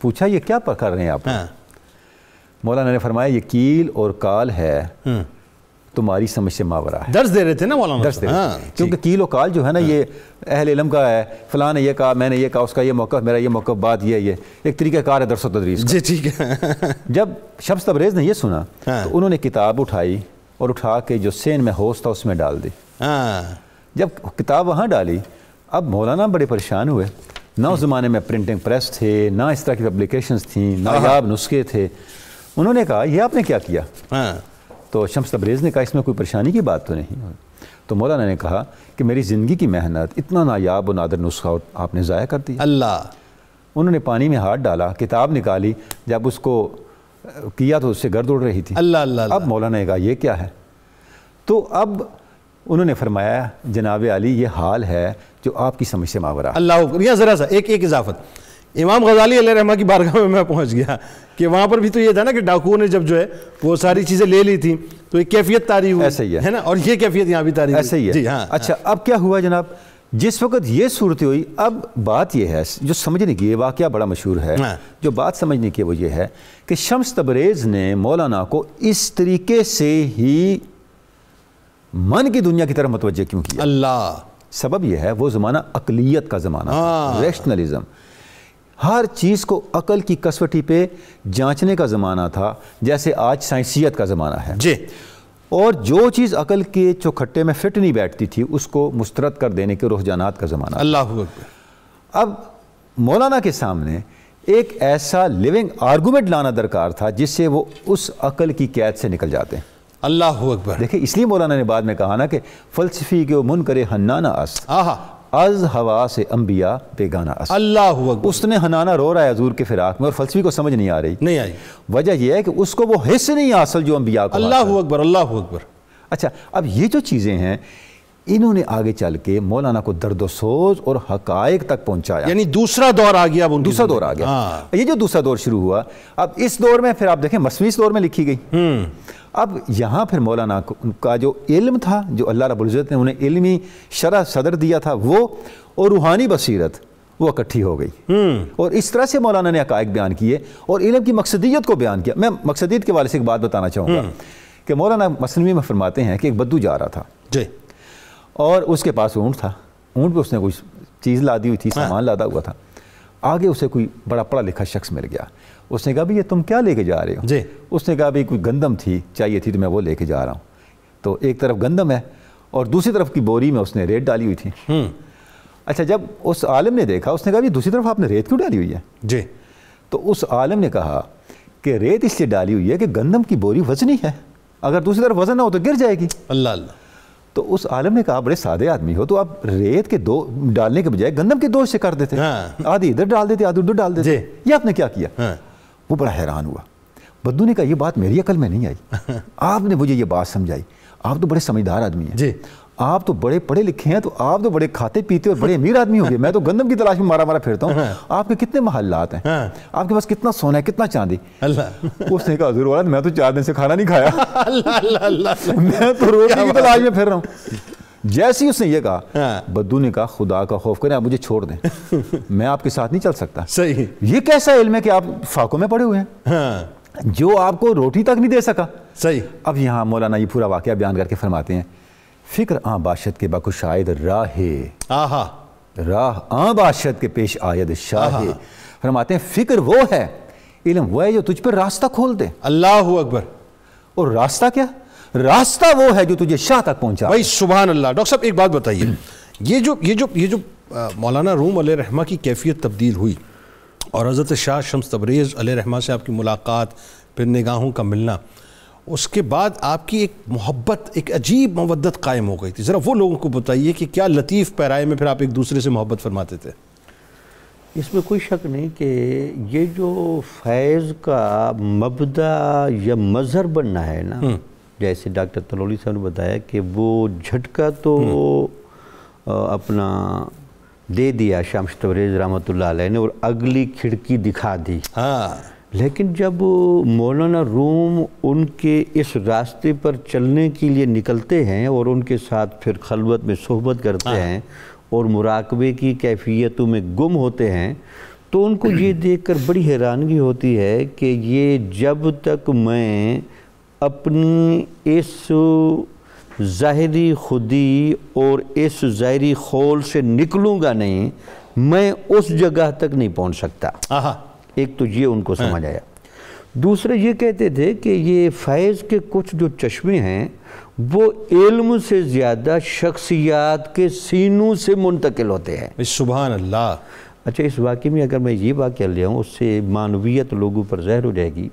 پوچھا یہ کیا کر رہے ہیں آپ. مولانا نے فرمایا یہ کیل اور کال ہے تمہاری سمجھ سے ماورا ہے. درس دے رہے تھے نا مولانا, درس دے رہے تھے کیونکہ کیل و کال جو ہے نا یہ اہل علم کا ہے. فلاں نے یہ کہا, میں نے یہ کہا, اس کا یہ موقف, میرا یہ موقف, بات یہ ایک طریقہ کار ہے درس و تدریس کا. جی ٹھیک ہے. جب شمس تبریز نے یہ سنا تو انہوں نے کتاب اٹھائی اور اٹھا کے جو سین میں ہوش تھا اس میں ڈال دی. جب کتاب وہاں ڈالی اب مولانا بڑے پریشان ہوئے. نہ اس زمانے میں پرنٹنگ پریس تھے, نہ اس طرح کی پبلیکیشنز تھیں, نایاب نسخے تھے. انہوں نے کہا یہ آپ نے کیا کیا؟ تو شمس تبریز نے کہا اس میں کوئی پریشانی کی بات تو نہیں. تو مولانا نے کہا کہ میری زندگی کی محنت, اتنا نایاب و نادر نسخہ آپ نے ضائع کر دیا. اللہ. انہوں نے پانی میں ہاتھ ڈالا, کتاب نکالی, جب اس کو کیا تو اس سے گرد اڑ رہی تھی. اللہ اللہ. اب مولانا نے کہا یہ کیا ہے؟ تو اب انہوں نے فرمایا جناب علی یہ حال ہے جو آپ کی سمجھ سے ماورا. اللہ. یہاں ذرا سا ایک اضافت, امام غزالی علیہ رحمہ کی بارگاہ میں پہنچ گیا کہ وہاں پر بھی تو یہ تھا نا کہ ڈاکوؤں نے جب جو ہے وہ ساری چیزیں لے لی تھیں تو ایک کیفیت طاری ہوئی. ایسا ہی ہے نا, اور یہ کیفیت یہاں بھی طاری ہوئی. ایسا ہی ہے. جی ہاں. اچھا اب کیا ہوا جناب, جس وقت یہ صورت ہوئی اب بات یہ ہے جو سمجھنے کی, یہ واقعہ بڑا مشہور ہے, جو بات سمجھنے کی وہ یہ ہے کہ شمس تبریز نے مولانا کو اس طریقے سے ہی من کی دنیا کی طرف متوجہ کیوں کیا. اللہ. سبب یہ ہے وہ زمانہ عقلیت کا زمانہ تھا, ریشنلزم. ہر چیز کو عقل کی کسوٹی پہ جانچنے کا زمانہ تھا جیسے آج سائنسیت کا زمانہ ہے. جی. اور جو چیز عقل کے چوکھٹے میں فٹ نہیں بیٹھتی تھی اس کو مسترد کر دینے کے رجحانات کا زمانہ. اللہ اکبر. اب مولانا کے سامنے ایک ایسا لیونگ آرگومنٹ لانا درکار تھا جس سے وہ اس عقل کی قید سے نکل جاتے ہیں. اللہ اکبر. دیکھیں اس لیے مولانا نے بعد میں کہا نا کہ فلسفی کے منکر حنانہ است. از ہوا سے انبیاء بیگانہ اصل. اللہ اکبر. اس نے ہنانا رو رہا ہے حضور کے فراق میں اور فلسفی کو سمجھ نہیں آ رہی. نہیں آئی. وجہ یہ ہے کہ اس کو وہ حص نہیں حاصل جو انبیاء کو. اللہ اکبر اللہ اکبر. اچھا اب یہ جو چیزیں ہیں انہوں نے آگے چل کے مولانا کو درد و سوز اور حقائق تک پہنچایا. یعنی دوسرا دور آ گیا. دوسرا دور آ گیا. یہ جو دوسرا دور شروع ہوا اب اس دور میں پھر آپ دیکھیں مصنوعی دور میں لکھی گئی. اب یہاں پھر مولانا کا جو علم تھا جو اللہ رب العزت نے انہیں علمی شرح صدر دیا تھا وہ اور روحانی بصیرت وہ اکٹھی ہو گئی اور اس طرح سے مولانا نے حقائق بیان کیے اور علم کی مقصدیت کو بیان کیا. میں مقصدیت کے والے سے ایک بات بتانا چاہوں گا کہ مولانا مثنوی میں فرماتے ہیں کہ ایک بدو جا رہا تھا جی اور اس کے پاس اونٹ تھا. اونٹ پہ اس نے کوئی چیز لادی ہوئی تھی, سامان لادا ہوا تھا. آگے اسے کوئی بڑا پڑھا لکھا شخص مل گیا. اس نے کہا بھئی یہ تم کیا لے کے جا رہے ہو؟ جی. اس نے کہا بھئی کوئی گندم تھی چاہیے تھی تو میں وہ لے کے جا رہا ہوں. تو ایک طرف گندم ہے اور دوسری طرف کی بوری میں اس نے ریت ڈالی ہوئی تھی. اچھا جب اس عالم نے دیکھا اس نے کہا بھئی دوسری طرف آپ نے ریت کیوں ڈالی ہوئی ہے؟ جی. تو اس عالم نے کہا کہ ریت اس لیے ڈالی ہوئی ہے کہ گندم کی بوری وزنی ہے, اگر دوسری طرف وزن نہ ہو تو گر جائے گی. اللہ اللہ. تو اس عالم نے کہا بڑے سادے آدمی ہو تو آپ ریت کے دو ڈالنے کے بجائے گندم کے دو سے کر دیتے, آدھی ادھر ڈال دیتے آدھی ادھر ڈال دیتے. یہ آپ نے کیا کیا؟ وہ بڑا حیران ہوا. بدو نے کہا یہ بات میری عقل میں نہیں آئی, آپ نے مجھے یہ بات سمجھائی. آپ تو بڑے سمجھدار آدمی ہیں, آپ تو بڑے پڑھے لکھے ہیں, تو آپ تو بڑے کھاتے پیتے اور بڑے امیر آدمی ہو گئے. میں تو گندم کی تلاش میں مارا مارا پھرتا ہوں. آپ کے کتنے محلات ہیں, آپ کے پاس کتنا سونا ہے کتنا چاندی؟ اس نے کہا حضور والا میں تو 4 دن سے کھانا نہیں کھایا, میں تو روٹی کی تلاش میں پھر رہا ہوں. جیسے ہی اس نے یہ کہا بدو نے کہا خدا کا خوف کریں آپ مجھے چھوڑ دیں, میں آپ کے ساتھ نہیں چل سکتا. صحیح. یہ کیسا علم ہے کہ آپ فاقوں میں پڑے ہوئے ہیں جو آپ کو روٹی تک نہیں دے سکا. صحیح. اب یہاں مولانا یہ پورا واقعہ بیان کر کے فرماتے ہیں فکر آن باشد کے باکو شاید راہ آن باشد کے پیش آید شاہ. فرماتے ہیں فکر وہ ہے, علم وہ ہے جو تجھ پر راستہ کھول دے. اللہ اکبر. اور راستہ کیا؟ راستہ وہ ہے جو تجھے شاہ تک پہنچا. بھائی سبحان اللہ. ڈاکٹر صاحب ایک بات بتائیے, یہ جو مولانا روم علیہ رحمہ کی کیفیت تبدیل ہوئی اور حضرت شاہ شمس تبریز علیہ رحمہ سے آپ کی ملاقات پھر نگاہوں کا ملنا, اس کے بعد آپ کی ایک محبت ایک عجیب مودت قائم ہو گئی تھی. ذرا وہ لوگوں کو بتائیے کہ کیا لطیف پیرائے میں پھر آپ ایک دوسرے سے محبت فرماتے تھے. اس میں کوئی شک نہیں کہ یہ جو فیض کا مبدأ یا مظہر بننا ہے نا, جیسے ڈاکٹر تلولی صاحب نے بتایا کہ وہ جھٹکا تو اپنا دے دیا شمس تبریز رحمۃ اللہ علیہ نے اور اگلی کھڑکی دکھا دی. لیکن جب مولانا روم ان کے اس راستے پر چلنے کے لیے نکلتے ہیں اور ان کے ساتھ پھر خلوت میں صحبت کرتے ہیں اور مراقبے کی کیفیتوں میں گم ہوتے ہیں, تو ان کو یہ دیکھ کر بڑی حیرانگی ہوتی ہے کہ یہ جب تک میں اپنی اس ظاہری خودی اور اس ظاہری خول سے نکلوں گا نہیں, میں اس جگہ تک نہیں پہنچ سکتا. ایک تو یہ ان کو سمجھ آیا. دوسرے یہ کہتے تھے کہ یہ فیض کے کچھ جو چشمے ہیں وہ علم سے زیادہ شخصیات کے سینوں سے منتقل ہوتے ہیں. سبحان اللہ. اچھا اس واقعے میں اگر میں یہ واقعہ لے آؤں اس سے معنویت لوگوں پر ظاہر ہو جائے گی.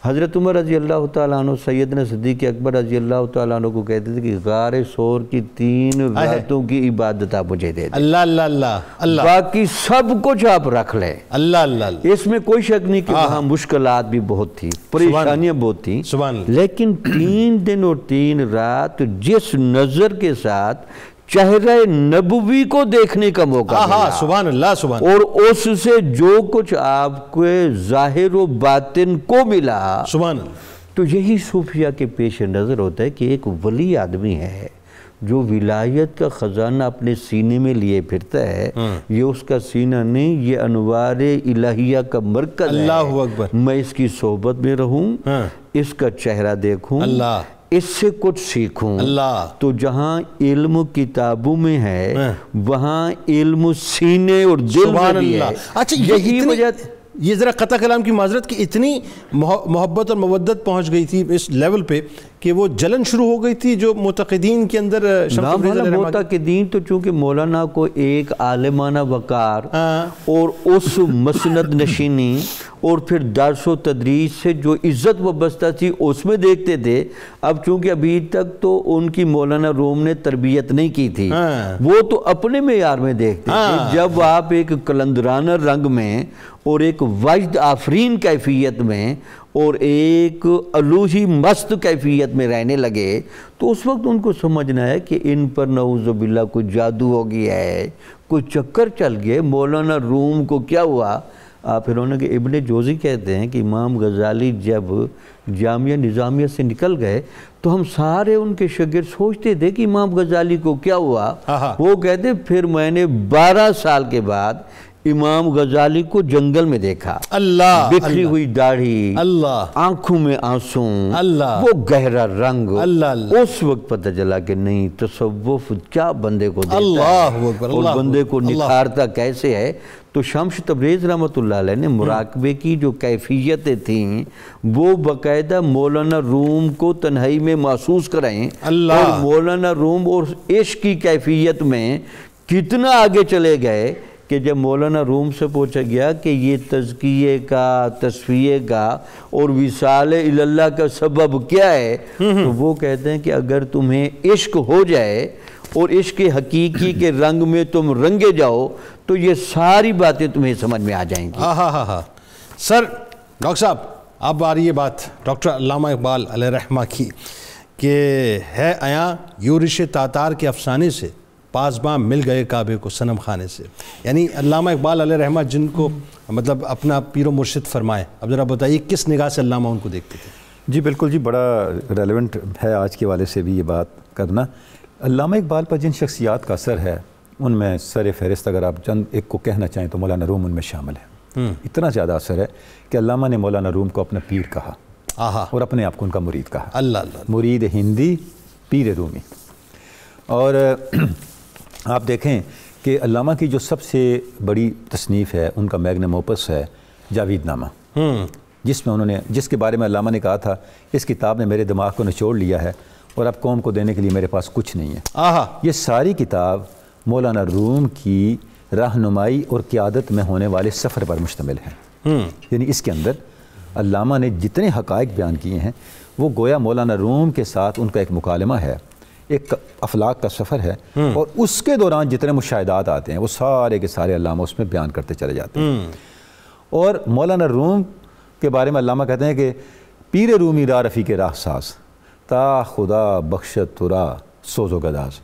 حضرت عمر رضی اللہ تعالیٰ عنہ سیدنا صدیق اکبر رضی اللہ تعالیٰ عنہ کو کہتے تھے کہ غار ثور کی 3 راتوں کی عبادت آپ مجھے دے دیں. اللہ اللہ اللہ اللہ. باقی سب کچھ آپ رکھ لیں. اللہ اللہ اللہ. اس میں کوئی شک نہیں کہ وہاں مشکلات بھی بہت تھی, پریشانیاں بہت تھیں, لیکن 3 دن اور 3 رات جس نظر کے ساتھ چہرہ نبوی کو دیکھنے کا موقع ملا, سبحان اللہ سبحان, اور اس سے جو کچھ آپ کے ظاہر و باطن کو ملا, سبحان اللہ, تو یہی صوفیہ کے پیش نظر ہوتا ہے کہ ایک ولی آدمی ہے جو ولایت کا خزانہ اپنے سینے میں لیے پھرتا ہے. یہ اس کا سینہ نہیں, یہ انوار الہیہ کا مرکز ہے. اللہ اکبر. میں اس کی صحبت میں رہوں, اس کا چہرہ دیکھوں, اللہ, اس سے کچھ سیکھوں. اللہ. تو جہاں علم کتابوں میں ہے وہاں علم سینے اور دل میں بھی ہے. اچھا یہی وجہ, یہ ذرا قطع کلام کی معذرت کہ اتنی محبت اور مودت پہنچ گئی تھی اس لیول پہ کہ وہ جلن شروع ہو گئی تھی جو معتقدین کے اندر. معتقدین تو چونکہ مولانا کو ایک عالمانہ وقار اور اس مسند نشینی اور پھر درس و تدریس سے جو عزت وابستہ تھی اس میں دیکھتے تھے. اب چونکہ ابھی تک تو ان کی مولانا روم نے تربیت نہیں کی تھی, وہ تو اپنے معیار میں دیکھتے تھے. جب آپ ایک قلندرانہ رنگ میں اور ایک وجد آفرین کیفیت میں اور ایک الوہی مست کیفیت میں رہنے لگے تو اس وقت ان کو سمجھنا ہے کہ ان پر نعوذ باللہ کوئی جادو ہو گیا ہے, کوئی چکر چل گئے. مولانا روم کو کیا ہوا؟ پھر انہوں نے کہ ابن جوزی کہتے ہیں کہ امام غزالی جب جامعہ نظامیہ سے نکل گئے تو ہم سارے ان کے شاگرد سوچتے تھے کہ امام غزالی کو کیا ہوا. وہ کہتے پھر میں نے 12 سال کے بعد امام غزالی کو جنگل میں دیکھا. اللہ, بکھری ہوئی داڑھی, اللہ, آنکھوں میں آنسوں, اللہ, وہ گہرا رنگ. اللہ, اس وقت پتہ چلا کہ نہیں, تصوف کیا بندے کو دیتا اللہ ہے اکبر, اور بندے کو نکھارتا کیسے ہے. تو شمس تبریز رحمۃ اللہ علیہ نے مراقبے کی جو کیفیتیں تھیں وہ باقاعدہ مولانا روم کو تنہائی میں محسوس کرائیں. اور مولانا روم اور عشق کی کیفیت میں کتنا آگے چلے گئے کہ جب مولانا روم سے پوچھا گیا کہ یہ تزکیے کا, تصفیے کا اور وصال اللہ کا سبب کیا ہے, تو وہ کہتے ہیں کہ اگر تمہیں عشق ہو جائے اور عشق حقیقی کے رنگ میں تم رنگے جاؤ تو یہ ساری باتیں تمہیں سمجھ میں آ جائیں گی. سر ڈاکٹر صاحب, اب آ رہی ہے بات ڈاکٹر علامہ اقبال علیہ رحمہ کی کہ ہے آیا یورش تاتار کے افسانے سے پاسباں مل گئے کعبے کو صنم خانے سے. یعنی علامہ اقبال علیہ رحمہ جن کو مطلب اپنا پیر و مرشد فرمائے, اب ذرا بتائیے کس نگاہ سے علامہ ان کو دیکھتے تھے؟ جی بالکل, جی بڑا ریلیونٹ ہے آج کے حوالے سے بھی یہ بات کرنا. علامہ اقبال پر جن شخصیات کا اثر ہے ان میں سر فہرست اگر آپ چند ایک کو کہنا چاہیں تو مولانا روم ان میں شامل ہے. اتنا زیادہ اثر ہے کہ علامہ نے مولانا روم کو اپنا پیر کہا اور اپنے آپ کو ان کا مرید کہا. اللہ, مرید ہندی پیر رومی. اور آپ دیکھیں کہ علامہ کی جو سب سے بڑی تصنیف ہے ان کا میگنم اوپس ہے جاوید نامہ, جس میں انہوں نے, جس کے بارے میں علامہ نے کہا تھا اس کتاب نے میرے دماغ کو نچوڑ لیا ہے اور اب قوم کو دینے کے لیے میرے پاس کچھ نہیں ہے. یہ ساری کتاب مولانا روم کی رہنمائی اور قیادت میں ہونے والے سفر پر مشتمل ہے. یعنی اس کے اندر علامہ نے جتنے حقائق بیان کیے ہیں وہ گویا مولانا روم کے ساتھ ان کا ایک مکالمہ ہے, ایک افلاق کا سفر ہے, اور اس کے دوران جتنے مشاہدات آتے ہیں وہ سارے کے سارے علامہ اس میں بیان کرتے چلے جاتے ہیں. اور مولانا روم کے بارے میں علامہ کہتے ہیں کہ پیر رومی را رفیق راہ ساز تا خدا بخشت ترا سوز و گداز,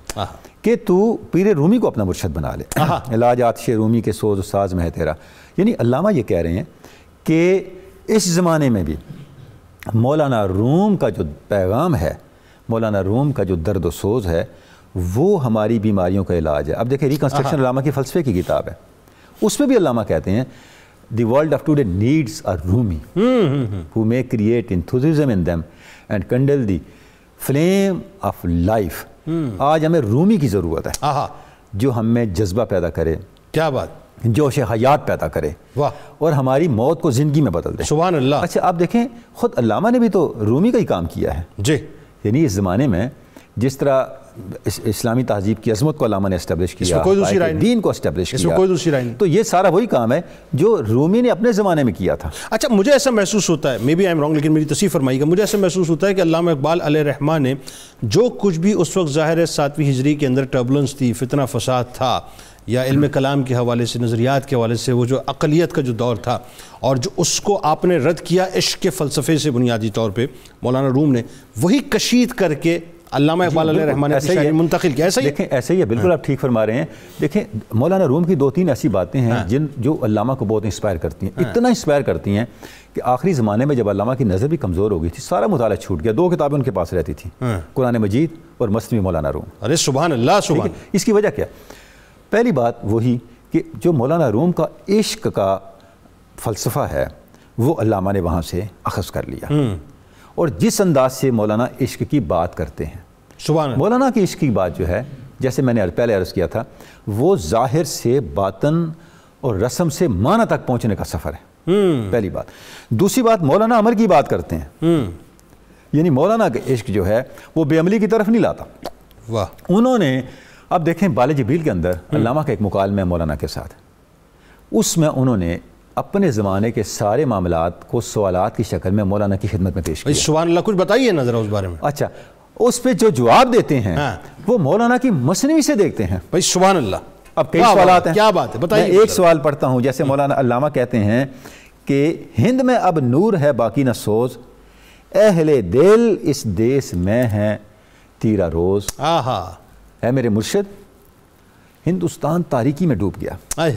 کہ تو پیر رومی کو اپنا مرشد بنا لے, علاج آتش رومی کے سوز و ساز میں ہے تیرا. یعنی علامہ یہ کہہ رہے ہیں کہ اس زمانے میں بھی مولانا روم کا جو پیغام ہے, مولانا روم کا جو درد و سوز ہے وہ ہماری بیماریوں کا علاج ہے. اب دیکھیں ریکنسٹرکشن علامہ کی فلسفے کی کتاب ہے, اس میں بھی علامہ کہتے ہیں دی world of today needs a Rumi who may create enthusiasm in them and kindle the flame of life. آج ہمیں رومی کی ضرورت ہے جو ہم میں جذبہ پیدا کرے, کیا بات, جوش حیات پیدا کرے اور ہماری موت کو زندگی میں بدل دے. سبحان اللہ. اچھا آپ دیکھیں خود علامہ نے بھی تو رومی کا ہی کام کیا ہے. جی, یعنی اس زمانے میں جس طرح اسلامی تہذیب کی عظمت کو علامہ نے اسٹیبلش کیا, دین کو اسٹیبلش کیا, کوئی دوسری رائے نہیں, تو یہ سارا وہی کام ہے جو رومی نے اپنے زمانے میں کیا تھا. اچھا مجھے ایسا محسوس ہوتا ہے, maybe I am wrong, لیکن میری تصحیح فرمائیے گا, مجھے ایسا محسوس ہوتا ہے کہ علامہ اقبال علیہ رحمہ نے جو کچھ بھی اس وقت ظاہر ہے 7ویں ہجری کے اندر ٹربلنس تھی, فتنہ فساد تھا, یا علم کلام کے حوالے سے, نظریات کے حوالے سے, وہ جو اقلیت کا جو دور تھا, اور جو اس کو آپ نے رد کیا عشق کے فلسفے سے بنیادی طور پہ, مولانا روم نے وہی کشید کر کے علامہ اقبال علیہ رحمہ نے شاعری منتقل کیا. ایسا ہی دیکھیں, ایسا ہی ہے, بالکل آپ ٹھیک فرما رہے ہیں. دیکھیں مولانا روم کی 2-3 ایسی باتیں ہیں جو علامہ کو بہت انسپائر کرتی ہیں, اتنا انسپائر کرتی ہیں کہ آخری زمانے میں جب علامہ کی نظر بھی کمزور ہو گئی تھی, سارا مطالعہ چھوٹ گیا, 2 کتابیں ان کے پاس رہتی تھیں, قرآن مجید اور مثنوی مولانا روم. ارے سبحان اللہ, سبحان. اس کی وجہ کیا؟ پہلی بات وہی کہ جو مولانا روم کا عشق کا فلسفہ ہے وہ علامہ نے وہاں سے اخذ کر لیا, اور جس انداز سے مولانا عشق کی بات کرتے ہیں, مولانا کی عشق کی بات جو ہے, جیسے میں نے پہلے عرض کیا تھا, وہ ظاہر سے باطن اور رسم سے معنی تک پہنچنے کا سفر ہے, پہلی بات. دوسری بات, مولانا عمل کی بات کرتے ہیں, یعنی مولانا کا عشق جو ہے وہ بے عملی کی طرف نہیں لاتا. انہوں نے, اب دیکھیں بال جبریل کے اندر علامہ کا ایک مکالمہ ہے مولانا کے ساتھ, اس میں انہوں نے اپنے زمانے کے سارے معاملات کو سوالات کی شکل میں مولانا کی خدمت میں پیش کیا۔ سبحان اللہ، کچھ بتائیے نا ذرا اس بارے میں۔ اچھا، اس پہ جو جواب دیتے ہیں وہ مولانا کی مثنوی سے دیکھتے ہیں۔ بھائی سبحان اللہ، اب کئی سوالات ہیں، کیا بات ہے بتائیے۔ میں ایک سوال پڑھتا ہوں، جیسے مولانا علامہ کہتے ہیں کہ ہند میں اب نور ہے باقی نہ سوز، اہل دل اس دیس میں ہے تیرا روز۔ ہے میرے مرشد، ہندوستان تاریکی میں ڈوب گیا،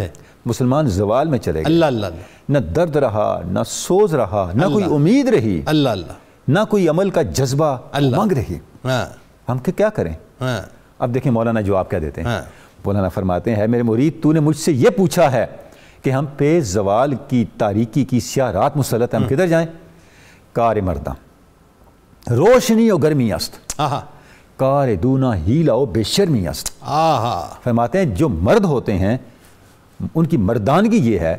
مسلمان زوال میں چلے گئے، اللہ اللہ، نہ درد رہا نہ سوز رہا، نہ کوئی امید رہی، اللہ اللہ، نہ کوئی عمل کا جذبہ مانگ رہی۔ ہم کیا کریں؟ اب دیکھیں مولانا جواب کیا دیتے ہیں۔ مولانا فرماتے ہیں، میرے مرید تو نے مجھ سے یہ پوچھا ہے کہ ہم پہ زوال کی تاریکی کی سیاہ رات مسلط ہیں، ہم کدھر جائیں؟ کار مردہ روشنی و گرمی است، کار دونا ہیلا و بے شرمی است۔ فرماتے ہیں جو مرد ہوتے ہیں ان کی مردانگی یہ ہے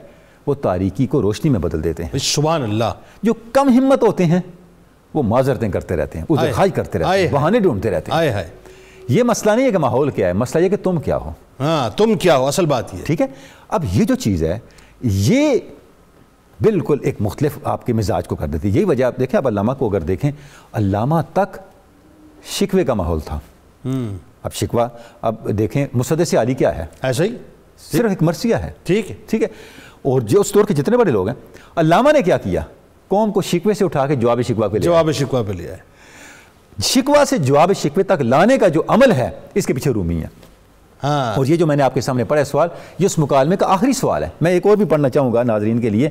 وہ تاریکی کو روشنی میں بدل دیتے ہیں۔ سبحان اللہ۔ جو کم ہمت ہوتے ہیں وہ معذرتیں کرتے رہتے ہیں، عذر خواہی کرتے رہتے ہیں، بہانے ڈھونڈتے رہتے ہیں۔ یہ مسئلہ نہیں ہے کہ ماحول کیا ہے، مسئلہ یہ کہ تم کیا ہو۔ تم کیا ہو، اصل بات یہ ٹھیک ہے۔ اب یہ جو چیز ہے یہ بالکل ایک مختلف آپ کے مزاج کو کر دیتی ہے۔ یہی وجہ آپ دیکھیں، اب علامہ کو اگر دیکھیں، علامہ تک شکوے کا ماحول تھا۔ اب شکوہ، اب دیکھیں مسدس علی کیا ہے؟ ایسا ہی صرف ایک مرثیہ ہے۔ ٹھیک ہے، ٹھیک ہے۔ اور جو اس دور کے جتنے بڑے لوگ ہیں، علامہ نے کیا کیا؟ قوم کو شکوے سے اٹھا کے جواب شکوہ پہ لیا ہے۔ شکوہ سے جواب شکوے تک لانے کا جو عمل ہے اس کے پیچھے رومی ہے۔ اور یہ جو میں نے آپ کے سامنے پڑھا سوال، یہ اس مکالمے کا آخری سوال ہے۔ میں ایک اور بھی پڑھنا چاہوں گا ناظرین کے لیے۔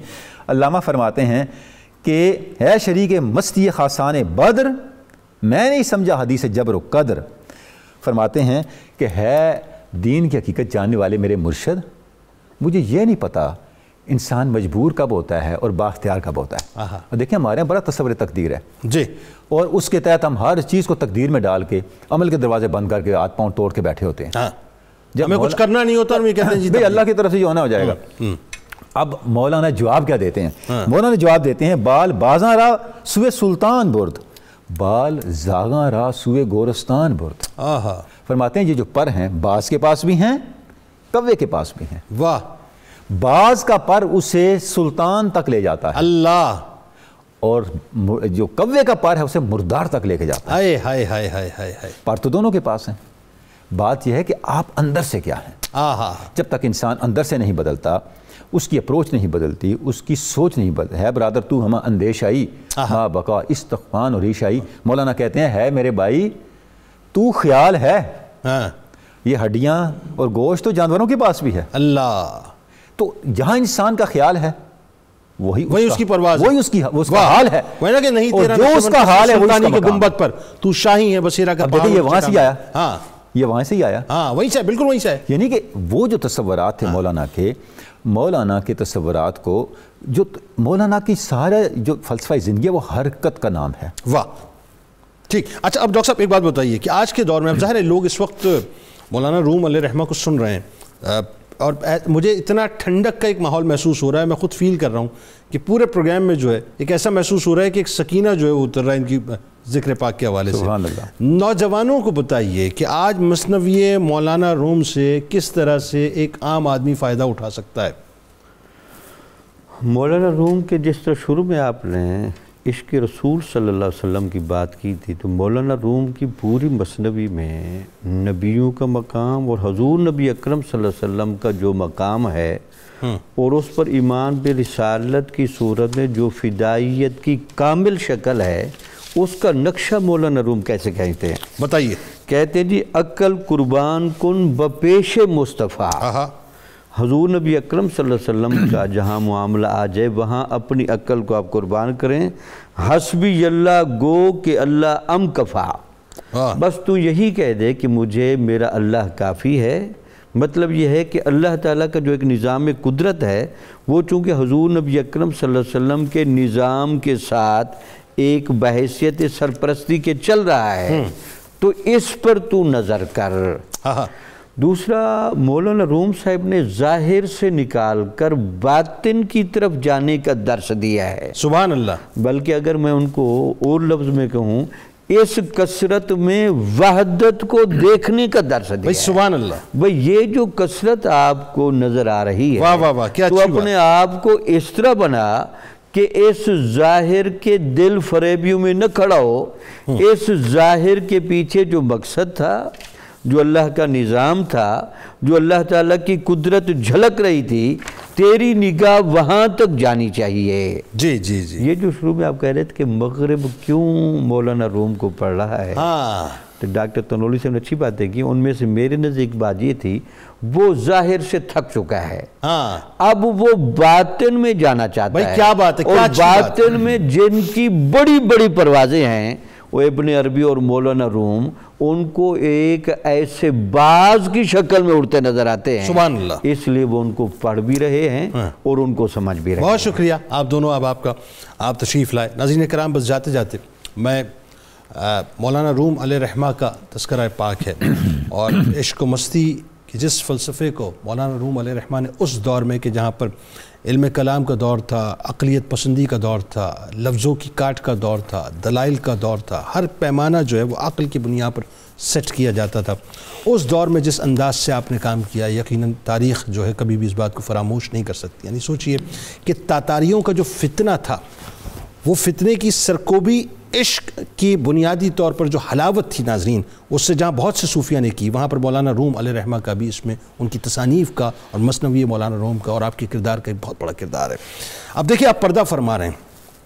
علامہ فرماتے ہیں کہ ہے شریک مستی خاصان بدر، میں نہیں سمجھا حدیث جبر و قدر۔ فرماتے ہیں کہ ہے دین کی حقیقت جاننے والے میرے مرشد، مجھے یہ نہیں پتا انسان مجبور کب ہوتا ہے اور بااختیار کب ہوتا ہے۔ اور دیکھیں ہمارے یہاں بڑا تصور تقدیر ہے جی، اور اس کے تحت ہم ہر چیز کو تقدیر میں ڈال کے عمل کے دروازے بند کر کے ہاتھ پاؤں توڑ کے بیٹھے ہوتے ہیں۔ جب ہمیں کچھ کرنا نہیں ہوتا ہم یہ کہتے ہیں بھئی اللہ کی طرف سے جو ہونا ہو جائے گا۔ اب مولانا جواب کیا دیتے ہیں؟ مولانا جواب دیتے ہیں، بال بازاں را سوئے سلطان برد، بال زاغاں را سوئے گورستان برد۔ فرماتے ہیں یہ جو پر ہیں باز کے پاس بھی ہیں، کوے کے پاس بھی ہیں۔ واہ! باز کا پر اسے سلطان تک لے جاتا ہے، اللہ، اور جو کوے کا پر ہے اسے مردار تک لے کے جاتا ہے۔ پر تو دونوں کے پاس ہیں۔ بات یہ ہے کہ آپ اندر سے کیا ہیں۔ جب تک انسان اندر سے نہیں بدلتا، اس کی اپروچ نہیں بدلتی، اس کی سوچ نہیں بدلتی ہے۔ برادر تو ہمیں اندیش آئی ماں بقا استقفان اور ریش آئی۔ مولانا کہتے ہیں ہے میرے بھائی تو خیال ہے، یہ ہڈیاں اور گوشت تو جانوروں کے پاس بھی ہے، اللہ، تو جہاں انسان کا خیال ہے وہی اس کی پرواز، وہی اس کا حال ہے، اور جو اس کا حال ہے وہ اس کا گنبد پر تو شاہی ہے بصیرہ کا۔ دیکھیں یہ وہاں سے آیا، یہ وہاں سے ہی آیا، وہیں سے، بالکل وہیں سے ہے۔ یعنی کہ وہ جو تصورات تھے مولانا کے تصورات کو، جو مولانا کی سارا جو فلسفہ زندگی ہے وہ حرکت کا نام ہے۔ واہ، ٹھیک۔ اچھا اب ڈاکٹر صاحب ایک بات بتائیے کہ آج کے دور میں اب ظاہر ہے لوگ اس وقت مولانا روم علیہ رحمہ کو سن رہے ہیں، اور مجھے اتنا ٹھنڈک کا ایک ماحول محسوس ہو رہا ہے، میں خود فیل کر رہا ہوں کہ پورے پروگرام میں جو ہے ایک ایسا محسوس ہو رہا ہے کہ ایک سکینہ جو ہے وہ اتر رہا ہے ان کی ذکر پاک کے حوالے سے۔ سبحان اللہ۔ نوجوانوں کو بتائیے کہ آج مثنوی مولانا روم سے کس طرح سے ایک عام آدمی فائدہ اٹھا سکتا ہے؟ مولانا روم کے جس طرح شروع میں آپ نے عشق رسول صلی اللہ علیہ وسلم کی بات کی تھی، تو مولانا روم کی پوری مثنوی میں نبیوں کا مقام اور حضور نبی اکرم صلی اللہ علیہ وسلم کا جو مقام ہے اور اس پر ایمان برسالت کی صورت میں جو فدائیت کی کامل شکل ہے، اس کا نقشہ مولانا روم کیسے کہتے ہیں؟ بتائیے۔ کہتے ہیں جی عقل قربان کن بپیش مصطفیٰ، حضور نبی اکرم صلی اللہ علیہ وسلم کا جہاں معاملہ آ جائے وہاں اپنی عقل کو آپ قربان کریں۔ حسبی اللہ گو کہ اللہ ام کفا، بس تو یہی کہہ دے کہ مجھے میرا اللہ کافی ہے۔ مطلب یہ ہے کہ اللہ تعالیٰ کا جو ایک نظام قدرت ہے وہ چونکہ حضور نبی اکرم صلی اللہ علیہ وسلم کے نظام کے ساتھ ایک بحیثیت سرپرستی کے چل رہا ہے، تو اس پر تو نظر کر۔ دوسرا، مولانا روم صاحب نے ظاہر سے نکال کر باطن کی طرف جانے کا درس دیا ہے۔ سبحان اللہ۔ بلکہ اگر میں ان کو اور لفظ میں کہوں اس کثرت میں وحدت کو دیکھنے کا درس دیا بھائی سبحان اللہ، بھئی یہ جو کثرت آپ کو نظر آ رہی ہے واہ واہ واہ، کیا تو اچھی اپنے آپ کو اس طرح بنا کہ اس ظاہر کے دل فریبیوں میں نہ کھڑا ہو، اس ظاہر کے پیچھے جو مقصد تھا، جو اللہ کا نظام تھا، جو اللہ تعالیٰ کی قدرت جھلک رہی تھی، تیری نگاہ وہاں تک جانی چاہیے۔ جی جی جی، یہ جو شروع میں آپ کہہ رہے تھے کہ مغرب کیوں مولانا روم کو پڑھ رہا ہے، ہاں تو ڈاکٹر تنولی سے نے اچھی باتیں کی، ان میں سے میرے نزدیک بات یہ تھی وہ ظاہر سے تھک چکا ہے، ہاں اب وہ باطن میں جانا چاہتا بھائی ہے۔ کیا بات ہے، کیا اور اچھی بات ہے۔ باطن میں جن کی بڑی بڑی پروازیں ہیں، وہ ابن عربی اور مولانا روم ان کو ایک ایسے باز کی شکل میں اڑتے نظر آتے ہیں، سبحان اللہ، اس لیے وہ ان کو پڑھ بھی رہے ہیں اور ان کو سمجھ بھی رہے ہیں۔ بہت شکریہ آپ دونوں، آپ تشریف لائے۔ ناظرین کرام، بس جاتے جاتے میں مولانا روم علیہ رحمہ کا تذکرہ پاک ہے، اور عشق و مستی کہ جس فلسفے کو مولانا روم علیہ رحمہ نے اس دور میں کہ جہاں پر علم کلام کا دور تھا، عقلیت پسندی کا دور تھا، لفظوں کی کاٹ کا دور تھا، دلائل کا دور تھا، ہر پیمانہ جو ہے وہ عقل کی بنیاد پر سیٹ کیا جاتا تھا، اس دور میں جس انداز سے آپ نے کام کیا، یقیناً تاریخ جو ہے کبھی بھی اس بات کو فراموش نہیں کر سکتی۔ یعنی سوچئے کہ تاتاریوں کا جو فتنہ تھا، وہ فتنے کی سرکوبی عشق کی بنیادی طور پر جو حلاوت تھی ناظرین، اس سے جہاں بہت سے صوفیہ نے کی، وہاں پر مولانا روم علیہ رحمہ کا بھی اس میں ان کی تصانیف کا اور مثنوی مولانا روم کا اور آپ کے کردار کا ایک بہت بڑا کردار ہے۔ اب دیکھیں آپ پردہ فرما رہے ہیں،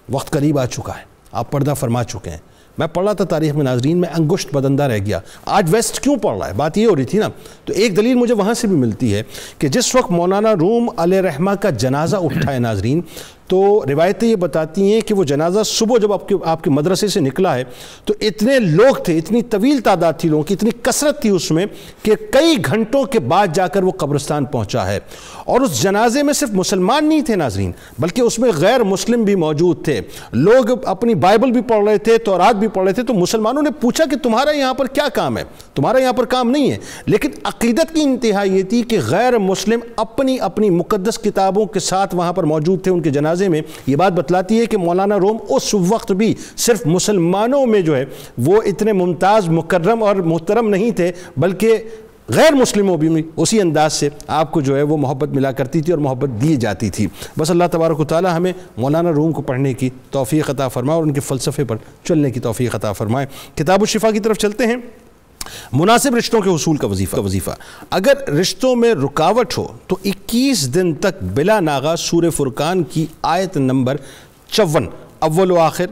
وقت قریب آ چکا ہے، آپ پردہ فرما چکے ہیں۔ میں پڑھ رہا تھا تاریخ میں ناظرین، میں انگشت بدندہ رہ گیا، آج ویسٹ کیوں پڑھ رہا ہے، بات یہ ہو رہی تھی نا، تو ایک دلیل مجھے وہاں سے بھی ملتی ہے کہ جس وقت مولانا روم علیہ رحمہ کا جنازہ اٹھا ہے ناظرین، تو روایتیں یہ بتاتی ہیں کہ وہ جنازہ صبح جب آپ کے مدرسے سے نکلا ہے تو اتنے لوگ تھے، اتنی طویل تعداد تھی لوگوں کی، اتنی کثرت تھی اس میں کہ کئی گھنٹوں کے بعد جا کر وہ قبرستان پہنچا ہے، اور اس جنازے میں صرف مسلمان نہیں تھے ناظرین، بلکہ اس میں غیر مسلم بھی موجود تھے، لوگ اپنی بائبل بھی پڑھ رہے تھے، تورات بھی پڑھ رہے تھے۔ تو مسلمانوں نے پوچھا کہ تمہارا یہاں پر کیا کام ہے، تمہارا یہاں پر کام نہیں ہے، لیکن عقیدت کی انتہا یہ تھی کہ غیر مسلم اپنی مقدس کتابوں کے ساتھ وہاں پر موجود تھے ان کے جنازے میں۔ یہ بات بتلاتی ہے کہ مولانا روم اس وقت بھی صرف مسلمانوں میں جو ہے وہ اتنے ممتاز، مکرم اور محترم نہیں تھے، بلکہ غیر مسلموں بھی اسی انداز سے آپ کو جو ہے وہ محبت ملا کرتی تھی اور محبت دی جاتی تھی۔ بس اللہ تبارک و تعالی ہمیں مولانا روم کو پڑھنے کی توفیق عطا فرمائے اور ان کے فلسفے پر چلنے کی توفیق عطا فرمائے۔ کتاب الشفا کی طرف چلتے ہیں۔ مناسب رشتوں کے حصول کا وظیفہ، اگر رشتوں میں رکاوٹ ہو تو 21 دن تک بلا ناغہ سورہ فرقان کی آیت نمبر 54 اول و آخر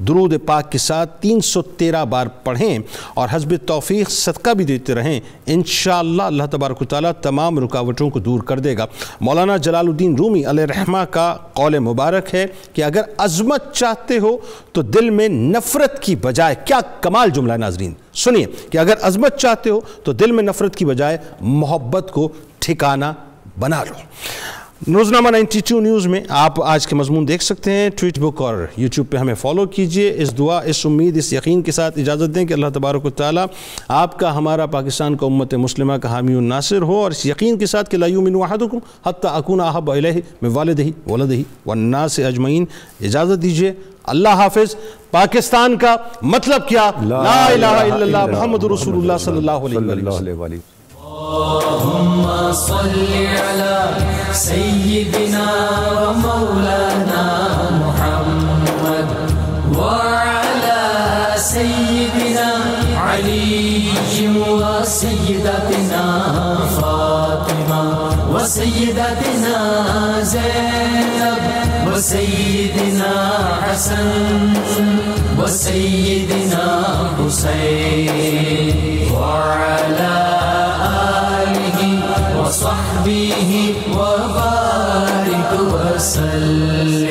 درود پاک کے ساتھ 313 بار پڑھیں اور حسب توفیق صدقہ بھی دیتے رہیں، انشاءاللہ اللہ تبارک و تعالیٰ تمام رکاوٹوں کو دور کر دے گا۔ مولانا جلال الدین رومی علیہ رحمہ کا قول مبارک ہے کہ اگر عظمت چاہتے ہو تو دل میں نفرت کی بجائے، کیا کمال جملہ ہے ناظرین، سنیے کہ اگر عظمت چاہتے ہو تو دل میں نفرت کی بجائے محبت کو ٹھکانہ بنا لو۔ روزنامہ 92 نیوز میں آپ آج کے مضمون دیکھ سکتے ہیں، ٹویٹ بک اور یوٹیوب پہ ہمیں فالو کیجئے۔ اس دعا، اس امید، اس یقین کے ساتھ اجازت دیں کہ اللہ تبارک و تعالیٰ آپ کا، ہمارا، پاکستان کا، امت مسلمہ کا حامی الناصر ہو، اور اس یقین کے ساتھ کہ لا یؤمن احدکم حتی اکون احب الیہ من والدہ ولدہ والناس اجمعین۔ اجازت دیجئے، اللہ حافظ۔ پاکستان کا مطلب کیا؟ لا الہ الا اللہ محمد رسول اللہ صلی اللہ علیہ وسلم۔ اللهم صل على سيدنا ومولانا محمد وعلى سيدنا علي وسيدتنا فاطمة وسيدتنا زينب وسيدنا حسن وسيدنا حسين وعلى وصحبه وبارك وسلم۔